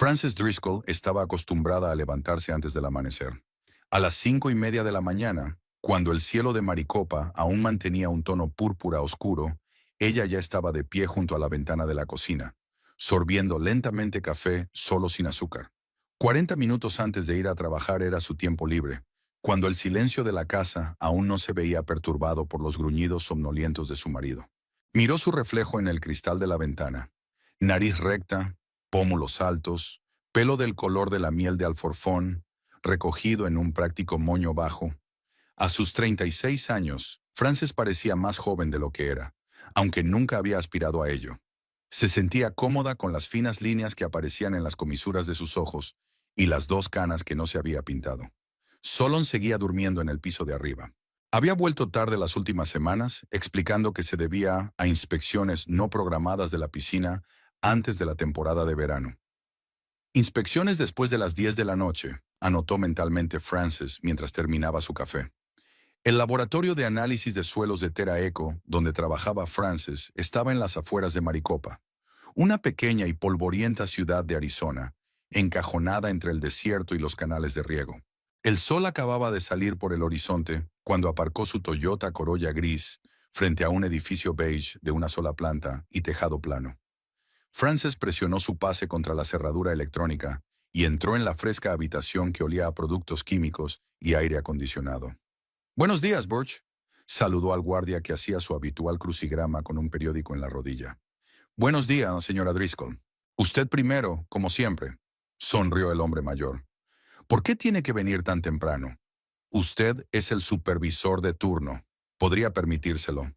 Frances Driscoll estaba acostumbrada a levantarse antes del amanecer. A las 5:30 de la mañana, cuando el cielo de Maricopa aún mantenía un tono púrpura oscuro, ella ya estaba de pie junto a la ventana de la cocina, sorbiendo lentamente café solo sin azúcar. 40 minutos antes de ir a trabajar era su tiempo libre, cuando el silencio de la casa aún no se veía perturbado por los gruñidos somnolientos de su marido. Miró su reflejo en el cristal de la ventana. Nariz recta, pómulos altos, pelo del color de la miel de alforfón, recogido en un práctico moño bajo. A sus 36 años, Frances parecía más joven de lo que era, aunque nunca había aspirado a ello. Se sentía cómoda con las finas líneas que aparecían en las comisuras de sus ojos y las dos canas que no se había pintado. Solon seguía durmiendo en el piso de arriba. Había vuelto tarde las últimas semanas, explicando que se debía a inspecciones no programadas de la piscina antes de la temporada de verano. Inspecciones después de las 10 de la noche, anotó mentalmente Frances mientras terminaba su café. El laboratorio de análisis de suelos de Terra Eco, donde trabajaba Frances, estaba en las afueras de Maricopa, una pequeña y polvorienta ciudad de Arizona, encajonada entre el desierto y los canales de riego. El sol acababa de salir por el horizonte cuando aparcó su Toyota Corolla gris frente a un edificio beige de una sola planta y tejado plano. Frances presionó su pase contra la cerradura electrónica y entró en la fresca habitación que olía a productos químicos y aire acondicionado. «Buenos días, Burch», saludó al guardia que hacía su habitual crucigrama con un periódico en la rodilla. «Buenos días, señora Driscoll. Usted primero, como siempre», sonrió el hombre mayor. «¿Por qué tiene que venir tan temprano? Usted es el supervisor de turno. Podría permitírselo».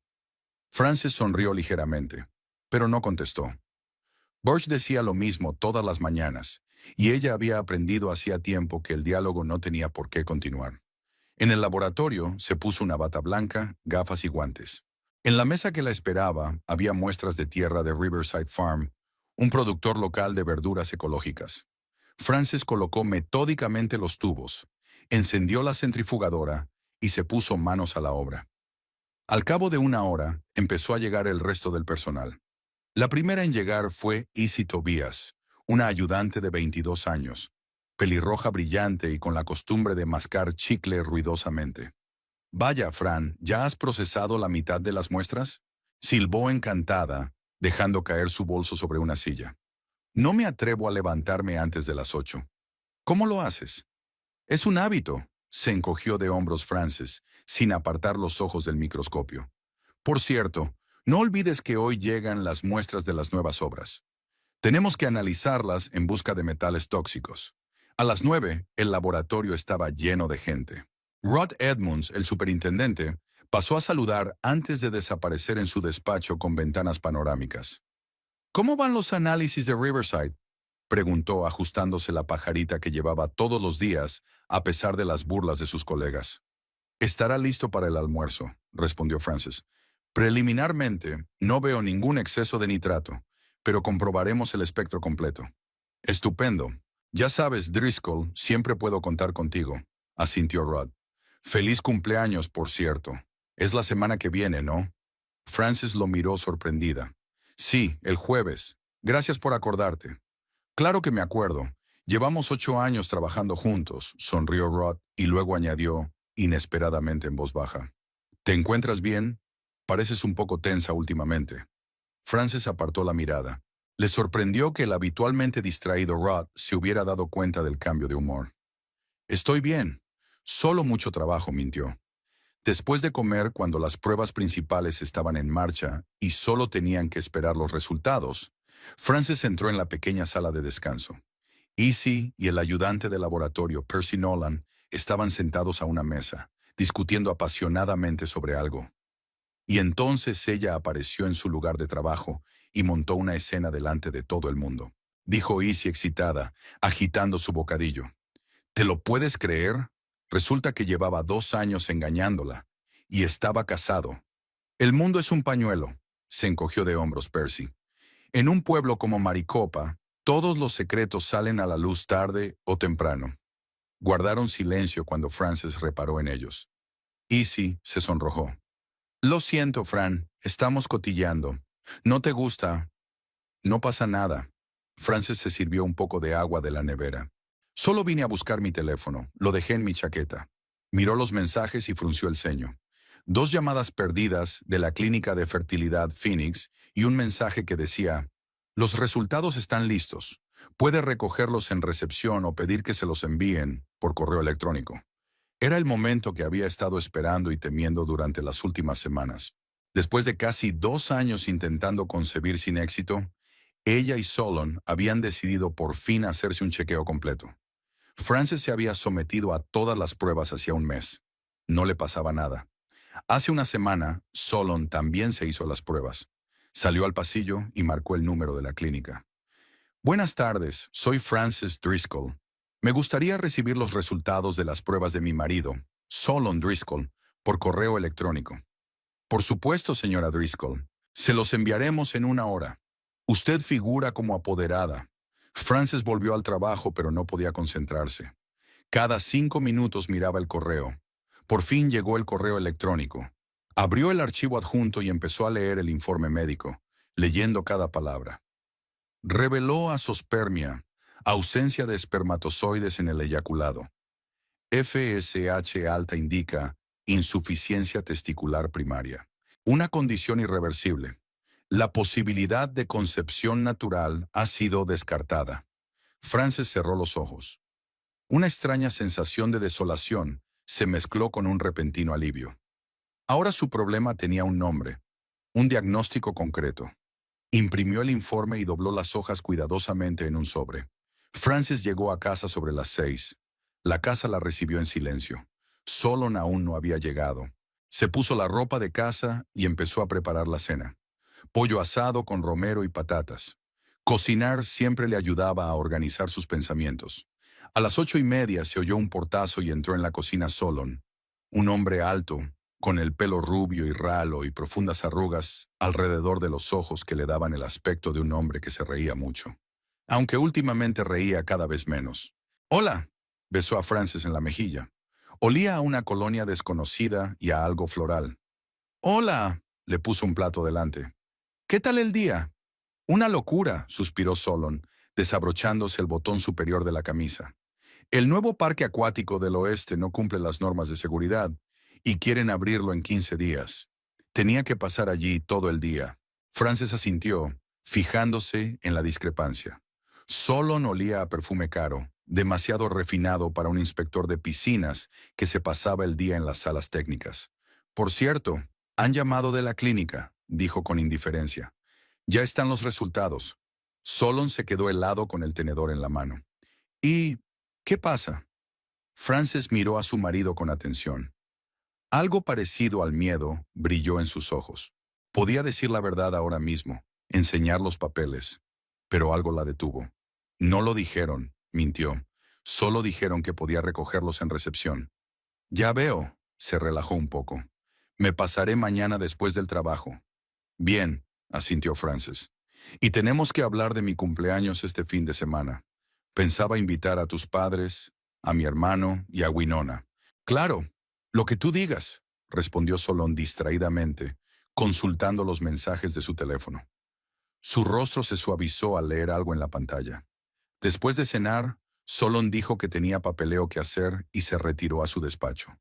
Frances sonrió ligeramente, pero no contestó. Burch decía lo mismo todas las mañanas, y ella había aprendido hacía tiempo que el diálogo no tenía por qué continuar. En el laboratorio se puso una bata blanca, gafas y guantes. En la mesa que la esperaba había muestras de tierra de Riverside Farm, un productor local de verduras ecológicas. Frances colocó metódicamente los tubos, encendió la centrifugadora y se puso manos a la obra. Al cabo de una hora, empezó a llegar el resto del personal. La primera en llegar fue Izzy Tobias, una ayudante de 22 años, pelirroja brillante y con la costumbre de mascar chicle ruidosamente. «Vaya, Fran, ¿ya has procesado la mitad de las muestras?», silbó encantada, dejando caer su bolso sobre una silla. «No me atrevo a levantarme antes de las 8. ¿Cómo lo haces?». «Es un hábito», se encogió de hombros Frances, sin apartar los ojos del microscopio. «Por cierto, no olvides que hoy llegan las muestras de las nuevas obras. Tenemos que analizarlas en busca de metales tóxicos». A las 9, el laboratorio estaba lleno de gente. Rod Edmonds, el superintendente, pasó a saludar antes de desaparecer en su despacho con ventanas panorámicas. «¿Cómo van los análisis de Riverside?», preguntó ajustándose la pajarita que llevaba todos los días, a pesar de las burlas de sus colegas. «Estará listo para el almuerzo», respondió Frances. «Preliminarmente, no veo ningún exceso de nitrato, pero comprobaremos el espectro completo». «Estupendo. Ya sabes, Driscoll, siempre puedo contar contigo», asintió Rod. «Feliz cumpleaños, por cierto. Es la semana que viene, ¿no?». Frances lo miró sorprendida. «Sí, el jueves. Gracias por acordarte». «Claro que me acuerdo. Llevamos 8 años trabajando juntos», sonrió Rod y luego añadió, inesperadamente en voz baja. «¿Te encuentras bien? Pareces un poco tensa últimamente». Frances apartó la mirada. Le sorprendió que el habitualmente distraído Rod se hubiera dado cuenta del cambio de humor. «Estoy bien. Solo mucho trabajo», mintió. Después de comer, cuando las pruebas principales estaban en marcha y solo tenían que esperar los resultados, Frances entró en la pequeña sala de descanso. Izzy y el ayudante de laboratorio, Percy Nolan, estaban sentados a una mesa, discutiendo apasionadamente sobre algo. Y entonces ella apareció en su lugar de trabajo y montó una escena delante de todo el mundo. Dijo Izzy excitada, agitando su bocadillo. «¿Te lo puedes creer? Resulta que llevaba 2 años engañándola. Y estaba casado». «El mundo es un pañuelo», se encogió de hombros Percy. «En un pueblo como Maricopa, todos los secretos salen a la luz tarde o temprano». Guardaron silencio cuando Frances reparó en ellos. Izzy se sonrojó. «Lo siento, Fran, estamos cotilleando. ¿No te gusta?» «No pasa nada». Frances se sirvió un poco de agua de la nevera. Solo vine a buscar mi teléfono. Lo dejé en mi chaqueta. Miró los mensajes y frunció el ceño. 2 llamadas perdidas de la clínica de fertilidad Phoenix y un mensaje que decía: los resultados están listos. Puede recogerlos en recepción o pedir que se los envíen por correo electrónico. Era el momento que había estado esperando y temiendo durante las últimas semanas. Después de casi 2 años intentando concebir sin éxito, ella y Solon habían decidido por fin hacerse un chequeo completo. Frances se había sometido a todas las pruebas hacía un mes. No le pasaba nada. Hace una semana, Solon también se hizo las pruebas. Salió al pasillo y marcó el número de la clínica. Buenas tardes, soy Frances Driscoll. Me gustaría recibir los resultados de las pruebas de mi marido, Solon Driscoll, por correo electrónico. Por supuesto, señora Driscoll. Se los enviaremos en 1 hora. Usted figura como apoderada. Frances volvió al trabajo, pero no podía concentrarse. Cada 5 minutos miraba el correo. Por fin llegó el correo electrónico. Abrió el archivo adjunto y empezó a leer el informe médico, leyendo cada palabra. Reveló asospermia, ausencia de espermatozoides en el eyaculado. FSH alta indica insuficiencia testicular primaria. Una condición irreversible. La posibilidad de concepción natural ha sido descartada. Frances cerró los ojos. Una extraña sensación de desolación se mezcló con un repentino alivio. Ahora su problema tenía un nombre, un diagnóstico concreto. Imprimió el informe y dobló las hojas cuidadosamente en un sobre. Frances llegó a casa sobre las 6. La casa la recibió en silencio. Solon aún no había llegado. Se puso la ropa de casa y empezó a preparar la cena. Pollo asado con romero y patatas. Cocinar siempre le ayudaba a organizar sus pensamientos. A las 8:30 se oyó un portazo y entró en la cocina Solon. Un hombre alto, con el pelo rubio y ralo y profundas arrugas alrededor de los ojos que le daban el aspecto de un hombre que se reía mucho. Aunque últimamente reía cada vez menos. «Hola», besó a Frances en la mejilla. Olía a una colonia desconocida y a algo floral. «Hola», le puso un plato delante. «¿Qué tal el día?» «Una locura», suspiró Solon, desabrochándose el botón superior de la camisa. «El nuevo parque acuático del oeste no cumple las normas de seguridad y quieren abrirlo en 15 días. Tenía que pasar allí todo el día». Frances asintió, fijándose en la discrepancia. Solon olía a perfume caro, demasiado refinado para un inspector de piscinas que se pasaba el día en las salas técnicas. «Por cierto, han llamado de la clínica», dijo con indiferencia. «Ya están los resultados». Solon se quedó helado con el tenedor en la mano. «¿Y qué pasa?» Frances miró a su marido con atención. Algo parecido al miedo brilló en sus ojos. Podía decir la verdad ahora mismo, enseñar los papeles, pero algo la detuvo. «No lo dijeron», mintió. «Solo dijeron que podía recogerlos en recepción». «Ya veo», se relajó un poco. «Me pasaré mañana después del trabajo». «Bien», asintió Frances. «Y tenemos que hablar de mi cumpleaños este fin de semana. Pensaba invitar a tus padres, a mi hermano y a Winona». «Claro, lo que tú digas», respondió Solon distraídamente, consultando los mensajes de su teléfono. Su rostro se suavizó al leer algo en la pantalla. Después de cenar, Solon dijo que tenía papeleo que hacer y se retiró a su despacho.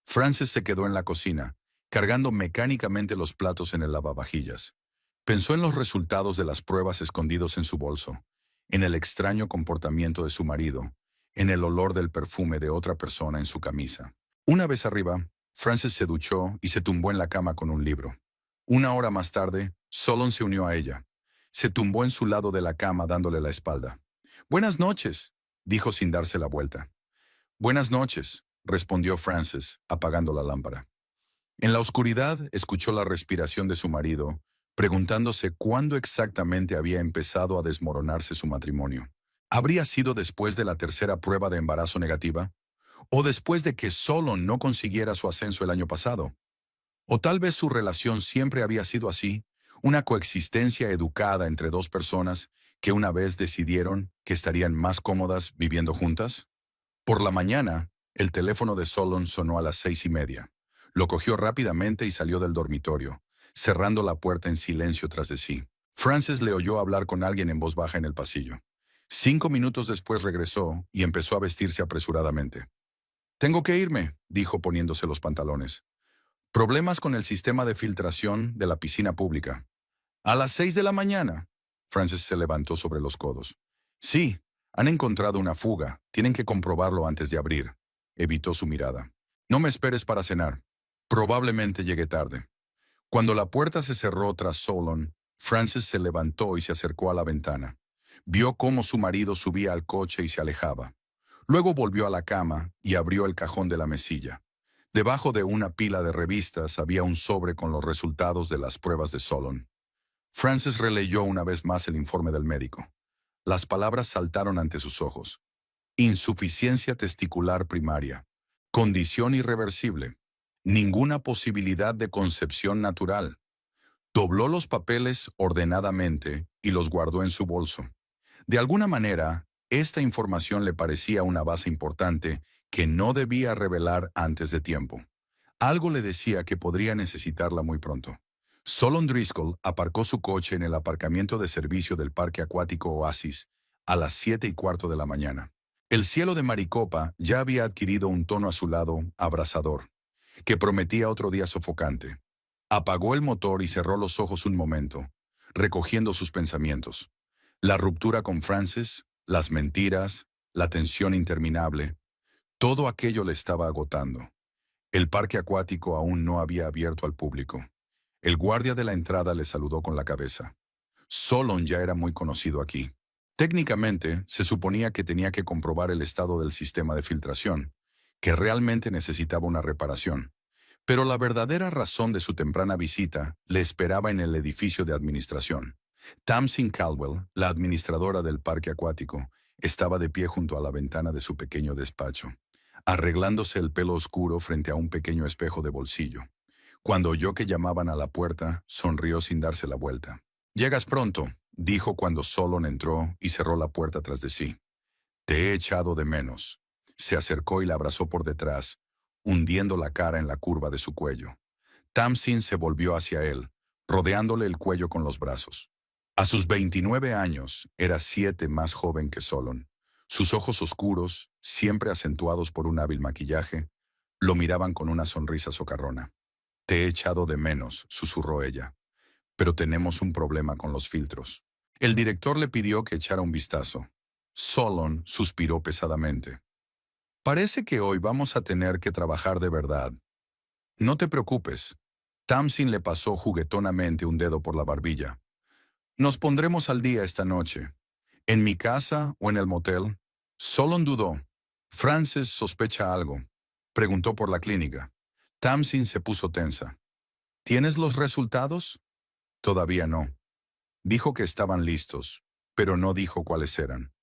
Frances se quedó en la cocina, cargando mecánicamente los platos en el lavavajillas. Pensó en los resultados de las pruebas escondidos en su bolso, en el extraño comportamiento de su marido, en el olor del perfume de otra persona en su camisa. Una vez arriba, Frances se duchó y se tumbó en la cama con un libro. 1 hora más tarde, Solon se unió a ella. Se tumbó en su lado de la cama dándole la espalda. «Buenas noches», dijo sin darse la vuelta. «Buenas noches», respondió Frances, apagando la lámpara. En la oscuridad escuchó la respiración de su marido, preguntándose cuándo exactamente había empezado a desmoronarse su matrimonio. ¿Habría sido después de la tercera prueba de embarazo negativa? ¿O después de que Solon no consiguiera su ascenso el año pasado? ¿O tal vez su relación siempre había sido así, una coexistencia educada entre 2 personas que una vez decidieron que estarían más cómodas viviendo juntas? Por la mañana, el teléfono de Solon sonó a las 6:30. Lo cogió rápidamente y salió del dormitorio, cerrando la puerta en silencio tras de sí. Frances le oyó hablar con alguien en voz baja en el pasillo. 5 minutos después regresó y empezó a vestirse apresuradamente. «Tengo que irme», dijo poniéndose los pantalones. «Problemas con el sistema de filtración de la piscina pública». «¿A las 6 de la mañana?» Frances se levantó sobre los codos. «Sí, han encontrado una fuga. Tienen que comprobarlo antes de abrir». Evitó su mirada. «No me esperes para cenar. Probablemente llegue tarde». Cuando la puerta se cerró tras Solon, Frances se levantó y se acercó a la ventana. Vio cómo su marido subía al coche y se alejaba. Luego volvió a la cama y abrió el cajón de la mesilla. Debajo de una pila de revistas había un sobre con los resultados de las pruebas de Solon. Frances releyó una vez más el informe del médico. Las palabras saltaron ante sus ojos. Insuficiencia testicular primaria. Condición irreversible. Ninguna posibilidad de concepción natural. Dobló los papeles ordenadamente y los guardó en su bolso. De alguna manera, esta información le parecía una base importante que no debía revelar antes de tiempo. Algo le decía que podría necesitarla muy pronto. Solon Driscoll aparcó su coche en el aparcamiento de servicio del parque acuático Oasis a las 7:15 de la mañana. El cielo de Maricopa ya había adquirido un tono azulado abrasador, que prometía otro día sofocante. Apagó el motor y cerró los ojos un momento, recogiendo sus pensamientos. La ruptura con Frances, las mentiras, la tensión interminable, todo aquello le estaba agotando. El parque acuático aún no había abierto al público. El guardia de la entrada le saludó con la cabeza. Solon ya era muy conocido aquí. Técnicamente, se suponía que tenía que comprobar el estado del sistema de filtración, que realmente necesitaba una reparación. Pero la verdadera razón de su temprana visita le esperaba en el edificio de administración. Tamsin Caldwell, la administradora del parque acuático, estaba de pie junto a la ventana de su pequeño despacho, arreglándose el pelo oscuro frente a un pequeño espejo de bolsillo. Cuando oyó que llamaban a la puerta, sonrió sin darse la vuelta. «Llegas pronto», dijo cuando Solon entró y cerró la puerta tras de sí. «Te he echado de menos». Se acercó y la abrazó por detrás, hundiendo la cara en la curva de su cuello. Tamsin se volvió hacia él, rodeándole el cuello con los brazos. A sus 29 años, era 7 más joven que Solon. Sus ojos oscuros, siempre acentuados por un hábil maquillaje, lo miraban con una sonrisa socarrona. «Te he echado de menos», susurró ella. «Pero tenemos un problema con los filtros». El director le pidió que echara un vistazo. Solon suspiró pesadamente. «Parece que hoy vamos a tener que trabajar de verdad». «No te preocupes». Tamsin le pasó juguetonamente un dedo por la barbilla. «Nos pondremos al día esta noche. ¿En mi casa o en el motel?» Solon dudó. «Frances sospecha algo». Preguntó por la clínica. Tamsin se puso tensa. «¿Tienes los resultados?» «Todavía no». Dijo que estaban listos, pero no dijo cuáles eran.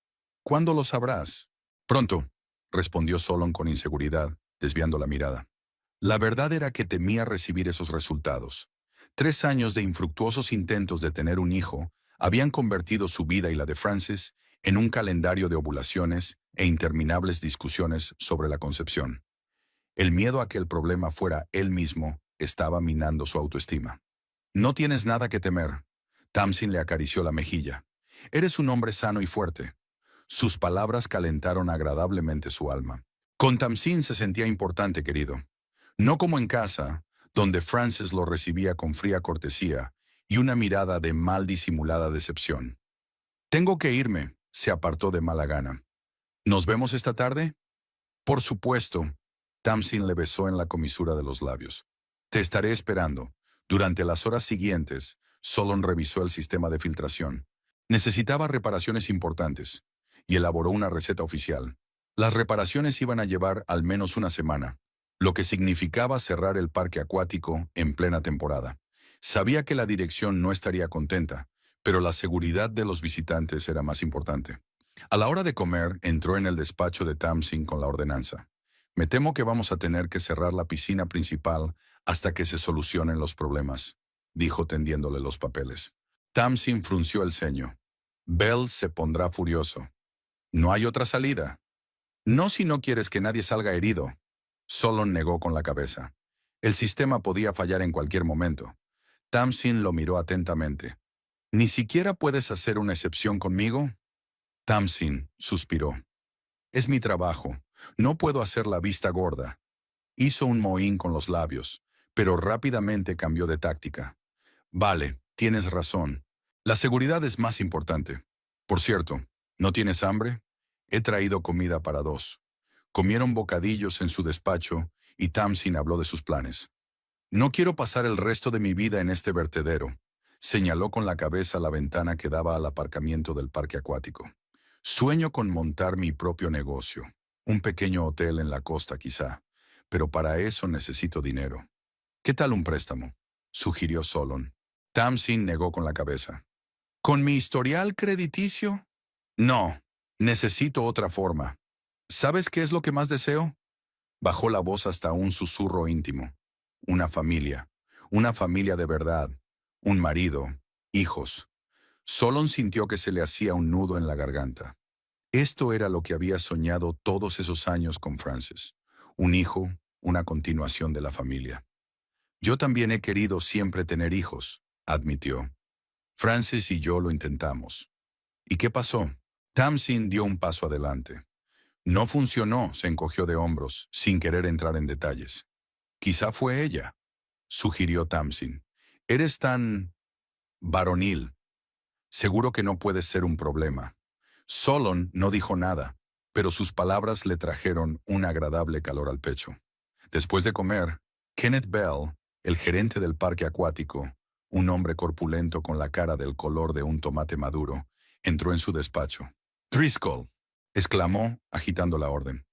«¿Cuándo lo sabrás?» «Pronto», respondió Solon con inseguridad, desviando la mirada. La verdad era que temía recibir esos resultados. 3 años de infructuosos intentos de tener un hijo habían convertido su vida y la de Frances en un calendario de ovulaciones e interminables discusiones sobre la concepción. El miedo a que el problema fuera él mismo estaba minando su autoestima. «No tienes nada que temer». Tamsin le acarició la mejilla. «Eres un hombre sano y fuerte». Sus palabras calentaron agradablemente su alma. Con Tamsin se sentía importante, querido. No como en casa, donde Frances lo recibía con fría cortesía y una mirada de mal disimulada decepción. «Tengo que irme», se apartó de mala gana. «¿Nos vemos esta tarde?» «Por supuesto». Tamsin le besó en la comisura de los labios. «Te estaré esperando». Durante las horas siguientes, Solon revisó el sistema de filtración. Necesitaba reparaciones importantes y elaboró una receta oficial. Las reparaciones iban a llevar al menos una semana, lo que significaba cerrar el parque acuático en plena temporada. Sabía que la dirección no estaría contenta, pero la seguridad de los visitantes era más importante. A la hora de comer, entró en el despacho de Tamsin con la ordenanza. «Me temo que vamos a tener que cerrar la piscina principal hasta que se solucionen los problemas», dijo tendiéndole los papeles. Tamsin frunció el ceño. «Bell se pondrá furioso». «¿No hay otra salida?» «No si no quieres que nadie salga herido». Solon negó con la cabeza. El sistema podía fallar en cualquier momento. Tamsin lo miró atentamente. ¿Ni siquiera puedes hacer una excepción conmigo? Tamsin suspiró. Es mi trabajo. No puedo hacer la vista gorda. Hizo un mohín con los labios, pero rápidamente cambió de táctica. Vale, tienes razón. La seguridad es más importante. Por cierto, ¿no tienes hambre? He traído comida para dos. Comieron bocadillos en su despacho y Tamsin habló de sus planes. No quiero pasar el resto de mi vida en este vertedero. Señaló con la cabeza la ventana que daba al aparcamiento del parque acuático. Sueño con montar mi propio negocio. Un pequeño hotel en la costa quizá. Pero para eso necesito dinero. ¿Qué tal un préstamo? Sugirió Solon. Tamsin negó con la cabeza. ¿Con mi historial crediticio? No, necesito otra forma. ¿Sabes qué es lo que más deseo? Bajó la voz hasta un susurro íntimo. Una familia. Una familia de verdad. Un marido. Hijos. Solon sintió que se le hacía un nudo en la garganta. Esto era lo que había soñado todos esos años con Frances. Un hijo, una continuación de la familia. Yo también he querido siempre tener hijos, admitió. Frances y yo lo intentamos. ¿Y qué pasó? Tamsin dio un paso adelante. No funcionó, se encogió de hombros, sin querer entrar en detalles. Quizá fue ella, sugirió Tamsin. Eres tan varonil. Seguro que no puedes ser un problema. Solon no dijo nada, pero sus palabras le trajeron un agradable calor al pecho. Después de comer, Kenneth Bell, el gerente del parque acuático, un hombre corpulento con la cara del color de un tomate maduro, entró en su despacho. Driscoll, exclamó, agitando la orden.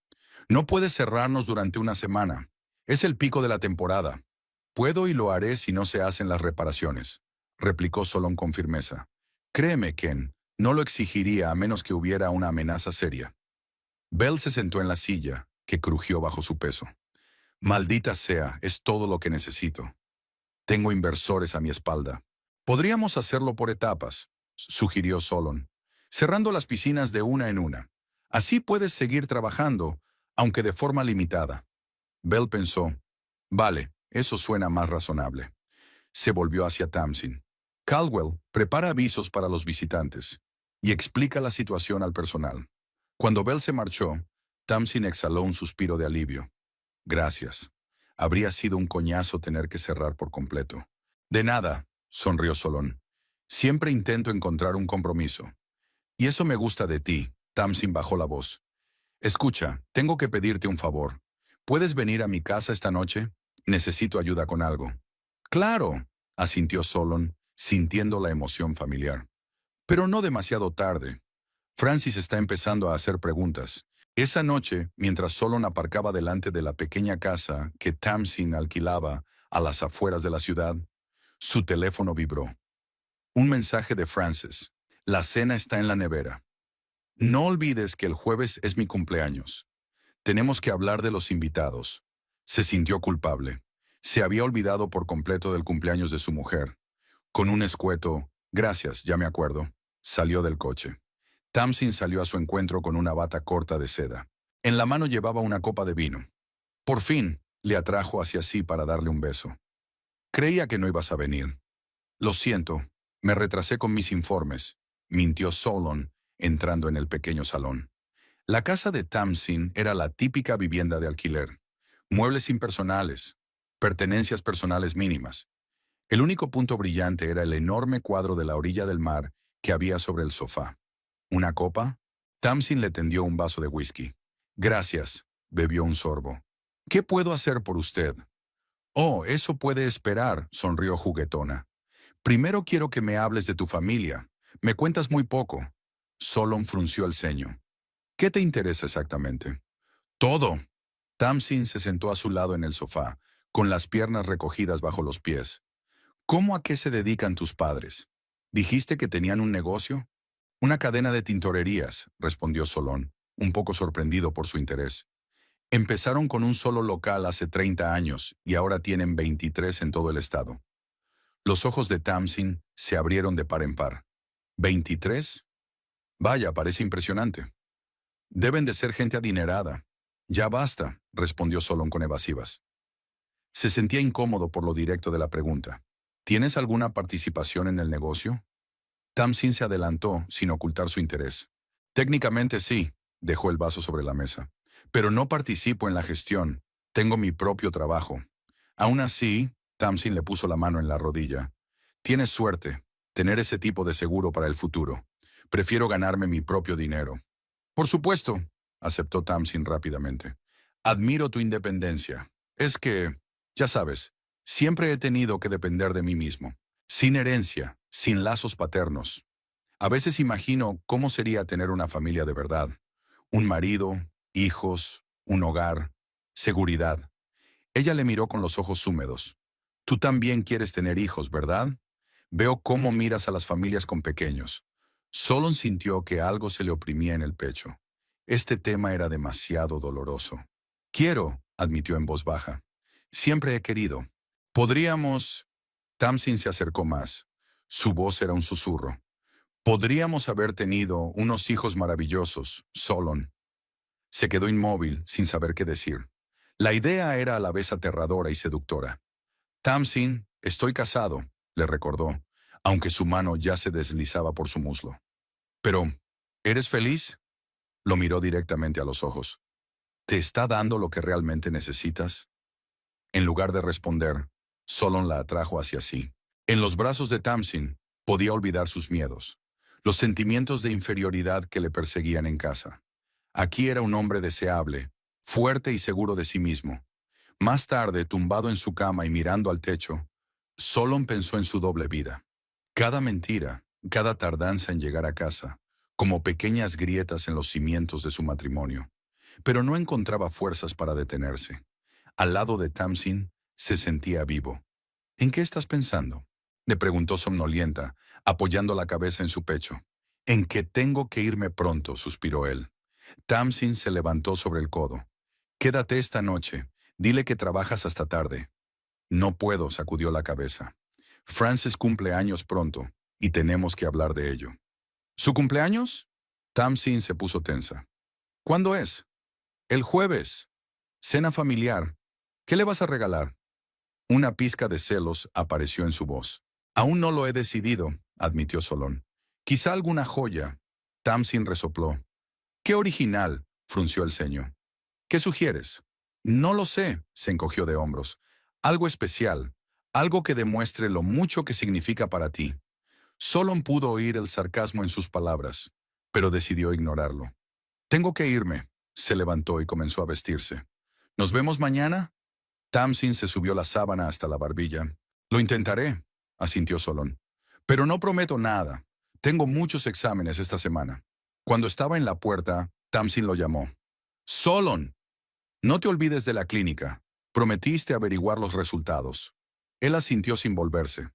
No puedes cerrarnos durante una semana. Es el pico de la temporada. Puedo y lo haré si no se hacen las reparaciones, replicó Solon con firmeza. Créeme, Ken, no lo exigiría a menos que hubiera una amenaza seria. Bell se sentó en la silla, que crujió bajo su peso. Maldita sea, es todo lo que necesito. Tengo inversores a mi espalda. Podríamos hacerlo por etapas, sugirió Solon, cerrando las piscinas de una en una. Así puedes seguir trabajando, aunque de forma limitada. Bell pensó, vale, eso suena más razonable. Se volvió hacia Tamsin. Caldwell prepara avisos para los visitantes y explica la situación al personal. Cuando Bell se marchó, Tamsin exhaló un suspiro de alivio. Gracias. Habría sido un coñazo tener que cerrar por completo. De nada, sonrió Solon. Siempre intento encontrar un compromiso. Y eso me gusta de ti, Tamsin bajó la voz. Escucha, tengo que pedirte un favor. ¿Puedes venir a mi casa esta noche? Necesito ayuda con algo. Claro, asintió Solon, sintiendo la emoción familiar. Pero no demasiado tarde. Francis está empezando a hacer preguntas. Esa noche, mientras Solon aparcaba delante de la pequeña casa que Tamsin alquilaba a las afueras de la ciudad, su teléfono vibró. Un mensaje de Francis. La cena está en la nevera. No olvides que el jueves es mi cumpleaños. Tenemos que hablar de los invitados. Se sintió culpable. Se había olvidado por completo del cumpleaños de su mujer. Con un escueto, gracias, ya me acuerdo, salió del coche. Tamsin salió a su encuentro con una bata corta de seda. En la mano llevaba una copa de vino. Por fin, le atrajo hacia sí para darle un beso. Creía que no ibas a venir. Lo siento, me retrasé con mis informes, mintió Solon, entrando en el pequeño salón. La casa de Tamsin era la típica vivienda de alquiler. Muebles impersonales, pertenencias personales mínimas. El único punto brillante era el enorme cuadro de la orilla del mar que había sobre el sofá. ¿Una copa? Tamsin le tendió un vaso de whisky. Gracias, bebió un sorbo. ¿Qué puedo hacer por usted? Oh, eso puede esperar, sonrió juguetona. Primero quiero que me hables de tu familia. Me cuentas muy poco. Solon frunció el ceño. ¿Qué te interesa exactamente? Todo. Tamsin se sentó a su lado en el sofá, con las piernas recogidas bajo los pies. ¿Cómo a qué se dedican tus padres? ¿Dijiste que tenían un negocio? Una cadena de tintorerías, respondió Solon, un poco sorprendido por su interés. Empezaron con un solo local hace 30 años y ahora tienen 23 en todo el estado. Los ojos de Tamsin se abrieron de par en par. ¿23? Vaya, parece impresionante. Deben de ser gente adinerada. Ya basta, respondió Solon con evasivas. Se sentía incómodo por lo directo de la pregunta. ¿Tienes alguna participación en el negocio? Tamsin se adelantó sin ocultar su interés. Técnicamente sí, dejó el vaso sobre la mesa. Pero no participo en la gestión. Tengo mi propio trabajo. Aún así, Tamsin le puso la mano en la rodilla. Tienes suerte, tener ese tipo de seguro para el futuro. Prefiero ganarme mi propio dinero. Por supuesto, aceptó Tamsin rápidamente. Admiro tu independencia. Es que, ya sabes, siempre he tenido que depender de mí mismo. Sin herencia, sin lazos paternos. A veces imagino cómo sería tener una familia de verdad. Un marido, hijos, un hogar, seguridad. Ella le miró con los ojos húmedos. Tú también quieres tener hijos, ¿verdad? Veo cómo miras a las familias con pequeños. Solon sintió que algo se le oprimía en el pecho. Este tema era demasiado doloroso. Quiero, admitió en voz baja. Siempre he querido. Podríamos... Tamsin se acercó más. Su voz era un susurro. Podríamos haber tenido unos hijos maravillosos, Solon. Se quedó inmóvil, sin saber qué decir. La idea era a la vez aterradora y seductora. Tamsin, estoy casado, le recordó, aunque su mano ya se deslizaba por su muslo. Pero, ¿eres feliz? Lo miró directamente a los ojos. ¿Te está dando lo que realmente necesitas? En lugar de responder, Solon la atrajo hacia sí. En los brazos de Tamsin, podía olvidar sus miedos, los sentimientos de inferioridad que le perseguían en casa. Aquí era un hombre deseable, fuerte y seguro de sí mismo. Más tarde, tumbado en su cama y mirando al techo, Solon pensó en su doble vida. Cada mentira, cada tardanza en llegar a casa, como pequeñas grietas en los cimientos de su matrimonio. Pero no encontraba fuerzas para detenerse. Al lado de Tamsin, se sentía vivo. ¿En qué estás pensando?, le preguntó somnolienta, apoyando la cabeza en su pecho. En que tengo que irme pronto, suspiró él. Tamsin se levantó sobre el codo. Quédate esta noche. Dile que trabajas hasta tarde. No puedo, sacudió la cabeza. Frances cumple años pronto, y tenemos que hablar de ello. ¿Su cumpleaños? Tamsin se puso tensa. ¿Cuándo es? El jueves. Cena familiar. ¿Qué le vas a regalar? Una pizca de celos apareció en su voz. Aún no lo he decidido, admitió Solon. Quizá alguna joya. Tamsin resopló. ¡Qué original!, frunció el ceño. ¿Qué sugieres? No lo sé, se encogió de hombros. Algo especial, algo que demuestre lo mucho que significa para ti. Solon pudo oír el sarcasmo en sus palabras, pero decidió ignorarlo. Tengo que irme. Se levantó y comenzó a vestirse. ¿Nos vemos mañana? Tamsin se subió la sábana hasta la barbilla. Lo intentaré, asintió Solon. Pero no prometo nada. Tengo muchos exámenes esta semana. Cuando estaba en la puerta, Tamsin lo llamó. Solon, no te olvides de la clínica. Prometiste averiguar los resultados. Él asintió sin volverse.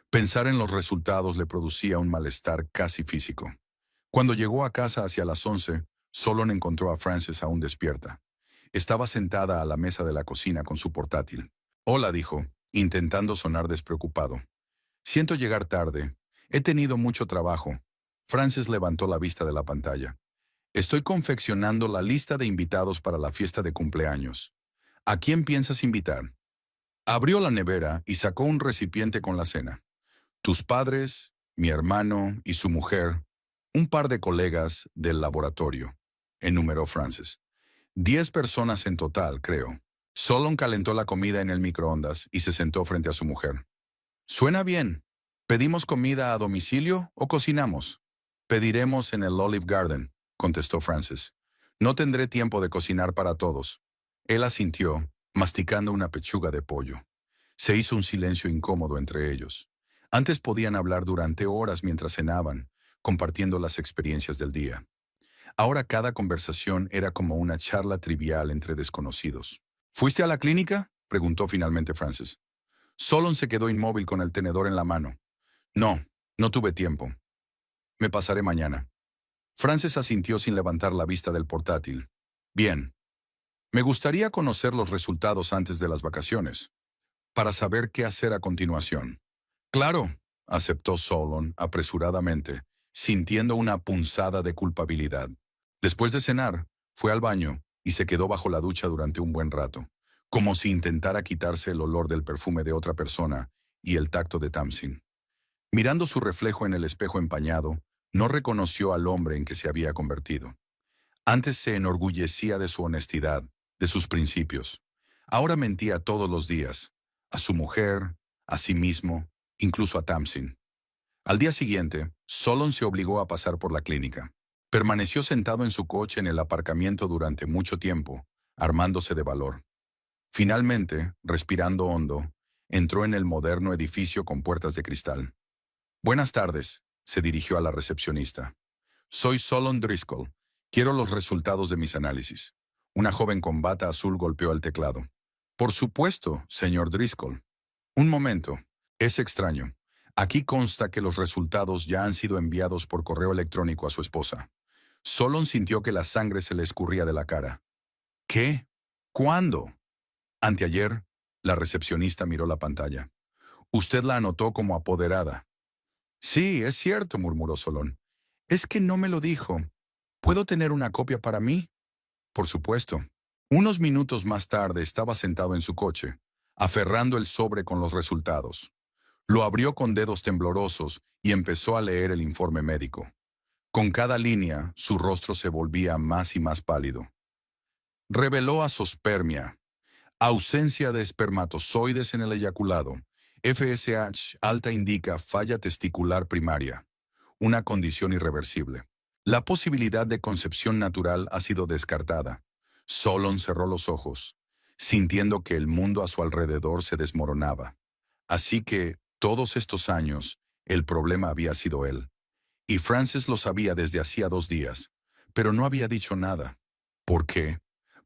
Pensar en los resultados le producía un malestar casi físico. Cuando llegó a casa hacia las 11, Solon encontró a Frances aún despierta. Estaba sentada a la mesa de la cocina con su portátil. Hola, dijo, intentando sonar despreocupado. Siento llegar tarde. He tenido mucho trabajo. Frances levantó la vista de la pantalla. Estoy confeccionando la lista de invitados para la fiesta de cumpleaños. ¿A quién piensas invitar? Abrió la nevera y sacó un recipiente con la cena. Tus padres, mi hermano y su mujer, un par de colegas del laboratorio, enumeró Frances. 10 personas en total, creo. Solon calentó la comida en el microondas y se sentó frente a su mujer. Suena bien. ¿Pedimos comida a domicilio o cocinamos? Pediremos en el Olive Garden, contestó Frances. No tendré tiempo de cocinar para todos. Él asintió, masticando una pechuga de pollo. Se hizo un silencio incómodo entre ellos. Antes podían hablar durante horas mientras cenaban, compartiendo las experiencias del día. Ahora cada conversación era como una charla trivial entre desconocidos. ¿Fuiste a la clínica?, preguntó finalmente Frances. Solon se quedó inmóvil con el tenedor en la mano. No, no tuve tiempo. Me pasaré mañana. Frances asintió sin levantar la vista del portátil. Bien. Me gustaría conocer los resultados antes de las vacaciones, para saber qué hacer a continuación. Claro, aceptó Solon apresuradamente, sintiendo una punzada de culpabilidad. Después de cenar, fue al baño y se quedó bajo la ducha durante un buen rato, como si intentara quitarse el olor del perfume de otra persona y el tacto de Tamsin. Mirando su reflejo en el espejo empañado, no reconoció al hombre en que se había convertido. Antes se enorgullecía de su honestidad, de sus principios. Ahora mentía todos los días, a su mujer, a sí mismo, incluso a Tamsin. Al día siguiente, Solon se obligó a pasar por la clínica. Permaneció sentado en su coche en el aparcamiento durante mucho tiempo, armándose de valor. Finalmente, respirando hondo, entró en el moderno edificio con puertas de cristal. Buenas tardes, se dirigió a la recepcionista. Soy Solon Driscoll. Quiero los resultados de mis análisis. Una joven con bata azul golpeó el teclado. Por supuesto, señor Driscoll. Un momento. Es extraño. Aquí consta que los resultados ya han sido enviados por correo electrónico a su esposa. Solon sintió que la sangre se le escurría de la cara. ¿Qué? ¿Cuándo? Anteayer, la recepcionista miró la pantalla. Usted la anotó como apoderada. Sí, es cierto, murmuró Solon. Es que no me lo dijo. ¿Puedo tener una copia para mí? Por supuesto. Unos minutos más tarde estaba sentado en su coche, aferrando el sobre con los resultados. Lo abrió con dedos temblorosos y empezó a leer el informe médico. Con cada línea, su rostro se volvía más y más pálido. Reveló asospermia, ausencia de espermatozoides en el eyaculado. FSH alta indica falla testicular primaria, una condición irreversible. La posibilidad de concepción natural ha sido descartada. Solon cerró los ojos, sintiendo que el mundo a su alrededor se desmoronaba. Así que, todos estos años, el problema había sido él. Y Frances lo sabía desde hacía 2 días, pero no había dicho nada. ¿Por qué?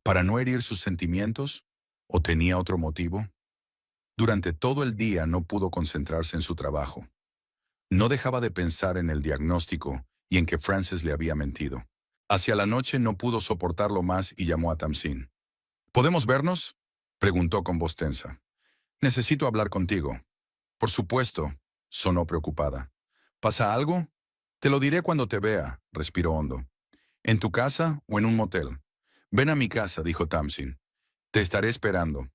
¿Para no herir sus sentimientos? ¿O tenía otro motivo? Durante todo el día no pudo concentrarse en su trabajo. No dejaba de pensar en el diagnóstico y en que Frances le había mentido. Hacia la noche no pudo soportarlo más y llamó a Tamsin. ¿Podemos vernos?, preguntó con voz tensa. Necesito hablar contigo. Por supuesto, sonó preocupada. ¿Pasa algo? Te lo diré cuando te vea, respiró hondo. ¿En tu casa o en un motel? Ven a mi casa, dijo Tamsin. Te estaré esperando.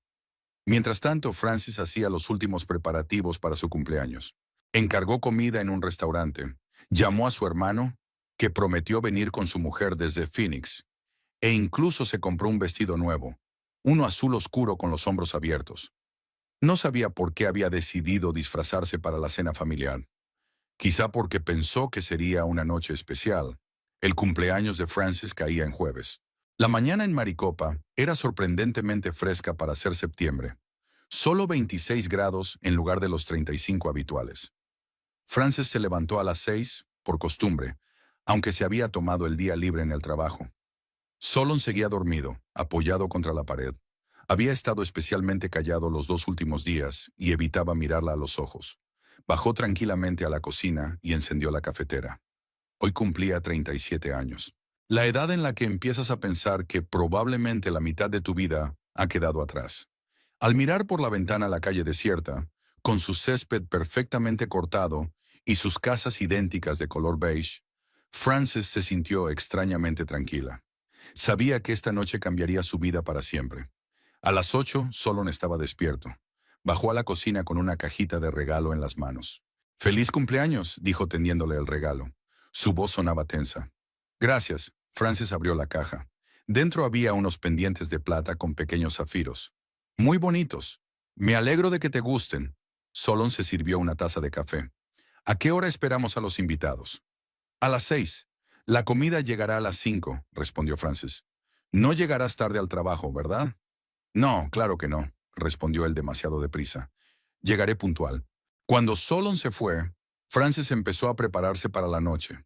Mientras tanto, Frances hacía los últimos preparativos para su cumpleaños. Encargó comida en un restaurante. Llamó a su hermano, que prometió venir con su mujer desde Phoenix. E incluso se compró un vestido nuevo, uno azul oscuro con los hombros abiertos. No sabía por qué había decidido disfrazarse para la cena familiar. Quizá porque pensó que sería una noche especial. El cumpleaños de Frances caía en jueves. La mañana en Maricopa era sorprendentemente fresca para ser septiembre. Solo 26 grados en lugar de los 35 habituales. Frances se levantó a las 6, por costumbre, aunque se había tomado el día libre en el trabajo. Solon seguía dormido, apoyado contra la pared. Había estado especialmente callado los 2 últimos días y evitaba mirarla a los ojos. Bajó tranquilamente a la cocina y encendió la cafetera. Hoy cumplía 37 años. La edad en la que empiezas a pensar que probablemente la mitad de tu vida ha quedado atrás. Al mirar por la ventana la calle desierta, con su césped perfectamente cortado y sus casas idénticas de color beige, Frances se sintió extrañamente tranquila. Sabía que esta noche cambiaría su vida para siempre. A las 8, Solon estaba despierto. Bajó a la cocina con una cajita de regalo en las manos. «¡Feliz cumpleaños!», dijo tendiéndole el regalo. Su voz sonaba tensa. «Gracias». Frances abrió la caja. Dentro había unos pendientes de plata con pequeños zafiros. «Muy bonitos. Me alegro de que te gusten». Solon se sirvió una taza de café. «¿A qué hora esperamos a los invitados?» «A las 6. La comida llegará a las 5», respondió Frances. «No llegarás tarde al trabajo, ¿verdad?» «No, claro que no», respondió él demasiado deprisa. «Llegaré puntual». Cuando Solon se fue, Frances empezó a prepararse para la noche.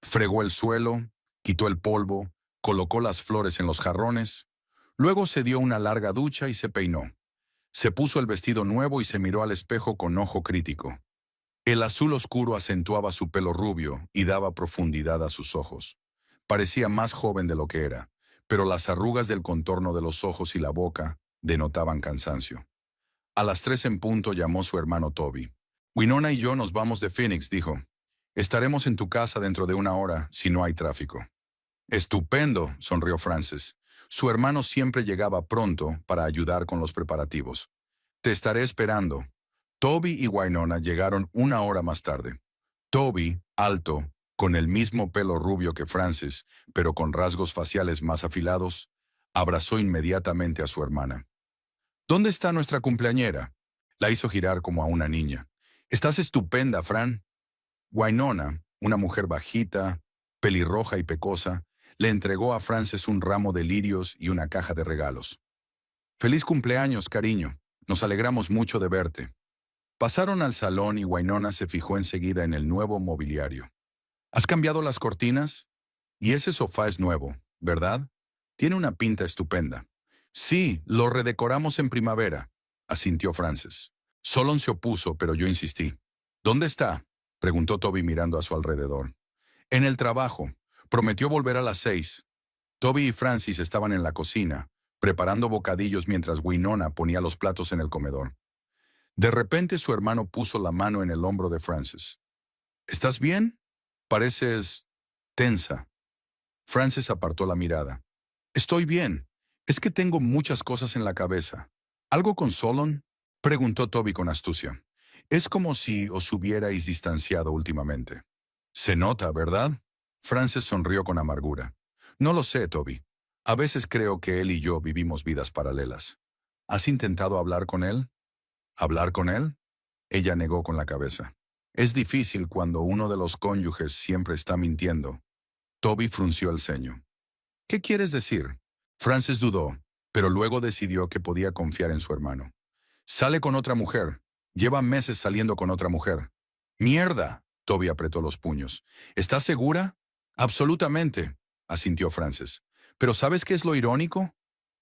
Fregó el suelo, quitó el polvo, colocó las flores en los jarrones. Luego se dio una larga ducha y se peinó. Se puso el vestido nuevo y se miró al espejo con ojo crítico. El azul oscuro acentuaba su pelo rubio y daba profundidad a sus ojos. Parecía más joven de lo que era, pero las arrugas del contorno de los ojos y la boca denotaban cansancio. A las 3 en punto llamó su hermano Toby. «Winona y yo nos vamos de Phoenix», dijo. «Estaremos en tu casa dentro de 1 hora, si no hay tráfico». «Estupendo», sonrió Frances. Su hermano siempre llegaba pronto para ayudar con los preparativos. «Te estaré esperando». Toby y Wynonna llegaron una hora más tarde. Toby, alto, con el mismo pelo rubio que Frances, pero con rasgos faciales más afilados, abrazó inmediatamente a su hermana. ¿Dónde está nuestra cumpleañera? La hizo girar como a una niña. Estás estupenda, Fran. Wynonna, una mujer bajita, pelirroja y pecosa, le entregó a Frances un ramo de lirios y una caja de regalos. Feliz cumpleaños, cariño. Nos alegramos mucho de verte. Pasaron al salón y Wynonna se fijó enseguida en el nuevo mobiliario. ¿Has cambiado las cortinas? Y ese sofá es nuevo, ¿verdad? Tiene una pinta estupenda. Sí, lo redecoramos en primavera, asintió Frances. Solon se opuso, pero yo insistí. ¿Dónde está? Preguntó Toby mirando a su alrededor. En el trabajo. Prometió volver a las 6. Toby y Francis estaban en la cocina, preparando bocadillos mientras Wynonna ponía los platos en el comedor. De repente su hermano puso la mano en el hombro de Frances. ¿Estás bien? Pareces tensa. Frances apartó la mirada. Estoy bien. Es que tengo muchas cosas en la cabeza. ¿Algo con Solon? Preguntó Toby con astucia. Es como si os hubierais distanciado últimamente. Se nota, ¿verdad? Frances sonrió con amargura. No lo sé, Toby. A veces creo que él y yo vivimos vidas paralelas. ¿Has intentado hablar con él? ¿Hablar con él? Ella negó con la cabeza. Es difícil cuando uno de los cónyuges siempre está mintiendo. Toby frunció el ceño. ¿Qué quieres decir? Frances dudó, pero luego decidió que podía confiar en su hermano. Sale con otra mujer. Lleva meses saliendo con otra mujer. ¡Mierda! Toby apretó los puños. ¿Estás segura? Absolutamente, asintió Frances. ¿Pero sabes qué es lo irónico?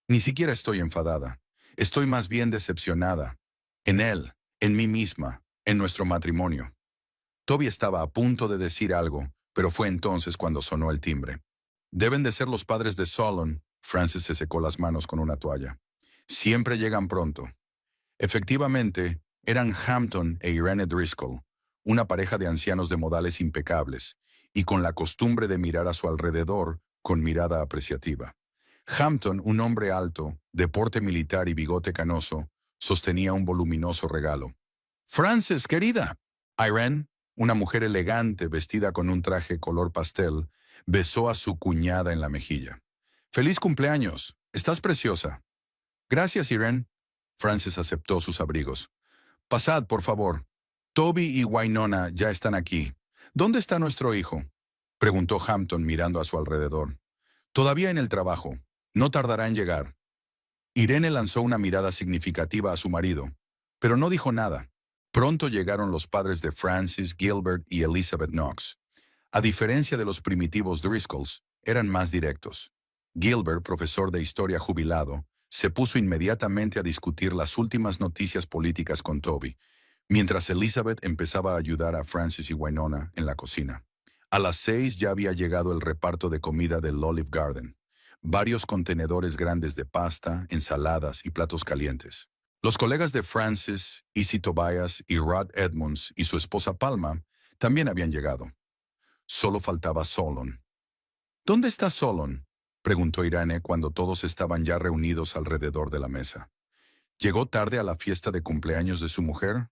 Ni siquiera estoy enfadada. Estoy más bien decepcionada. En él, en mí misma, en nuestro matrimonio. Toby estaba a punto de decir algo, pero fue entonces cuando sonó el timbre. Deben de ser los padres de Solon. Frances se secó las manos con una toalla. Siempre llegan pronto. Efectivamente, eran Hampton e Irene Driscoll, una pareja de ancianos de modales impecables, y con la costumbre de mirar a su alrededor con mirada apreciativa. Hampton, un hombre alto, de porte militar y bigote canoso, sostenía un voluminoso regalo. «Frances, querida». Irene, una mujer elegante vestida con un traje color pastel, besó a su cuñada en la mejilla. «Feliz cumpleaños. Estás preciosa». «Gracias, Irene». Frances aceptó sus abrigos. «Pasad, por favor. Toby y Wynonna ya están aquí. ¿Dónde está nuestro hijo?», preguntó Hampton mirando a su alrededor. «Todavía en el trabajo. No tardará en llegar». Irene lanzó una mirada significativa a su marido, pero no dijo nada. Pronto llegaron los padres de Francis, Gilbert y Elizabeth Knox. A diferencia de los primitivos Driscolls, eran más directos. Gilbert, profesor de historia jubilado, se puso inmediatamente a discutir las últimas noticias políticas con Toby, mientras Elizabeth empezaba a ayudar a Francis y Wynonna en la cocina. A las 6 ya había llegado el reparto de comida del Olive Garden. Varios contenedores grandes de pasta, ensaladas y platos calientes. Los colegas de Francis, Izzy Tobias y Rod Edmonds y su esposa Palma también habían llegado. Solo faltaba Solon. «¿Dónde está Solon?», preguntó Irene cuando todos estaban ya reunidos alrededor de la mesa. «¿Llegó tarde a la fiesta de cumpleaños de su mujer?».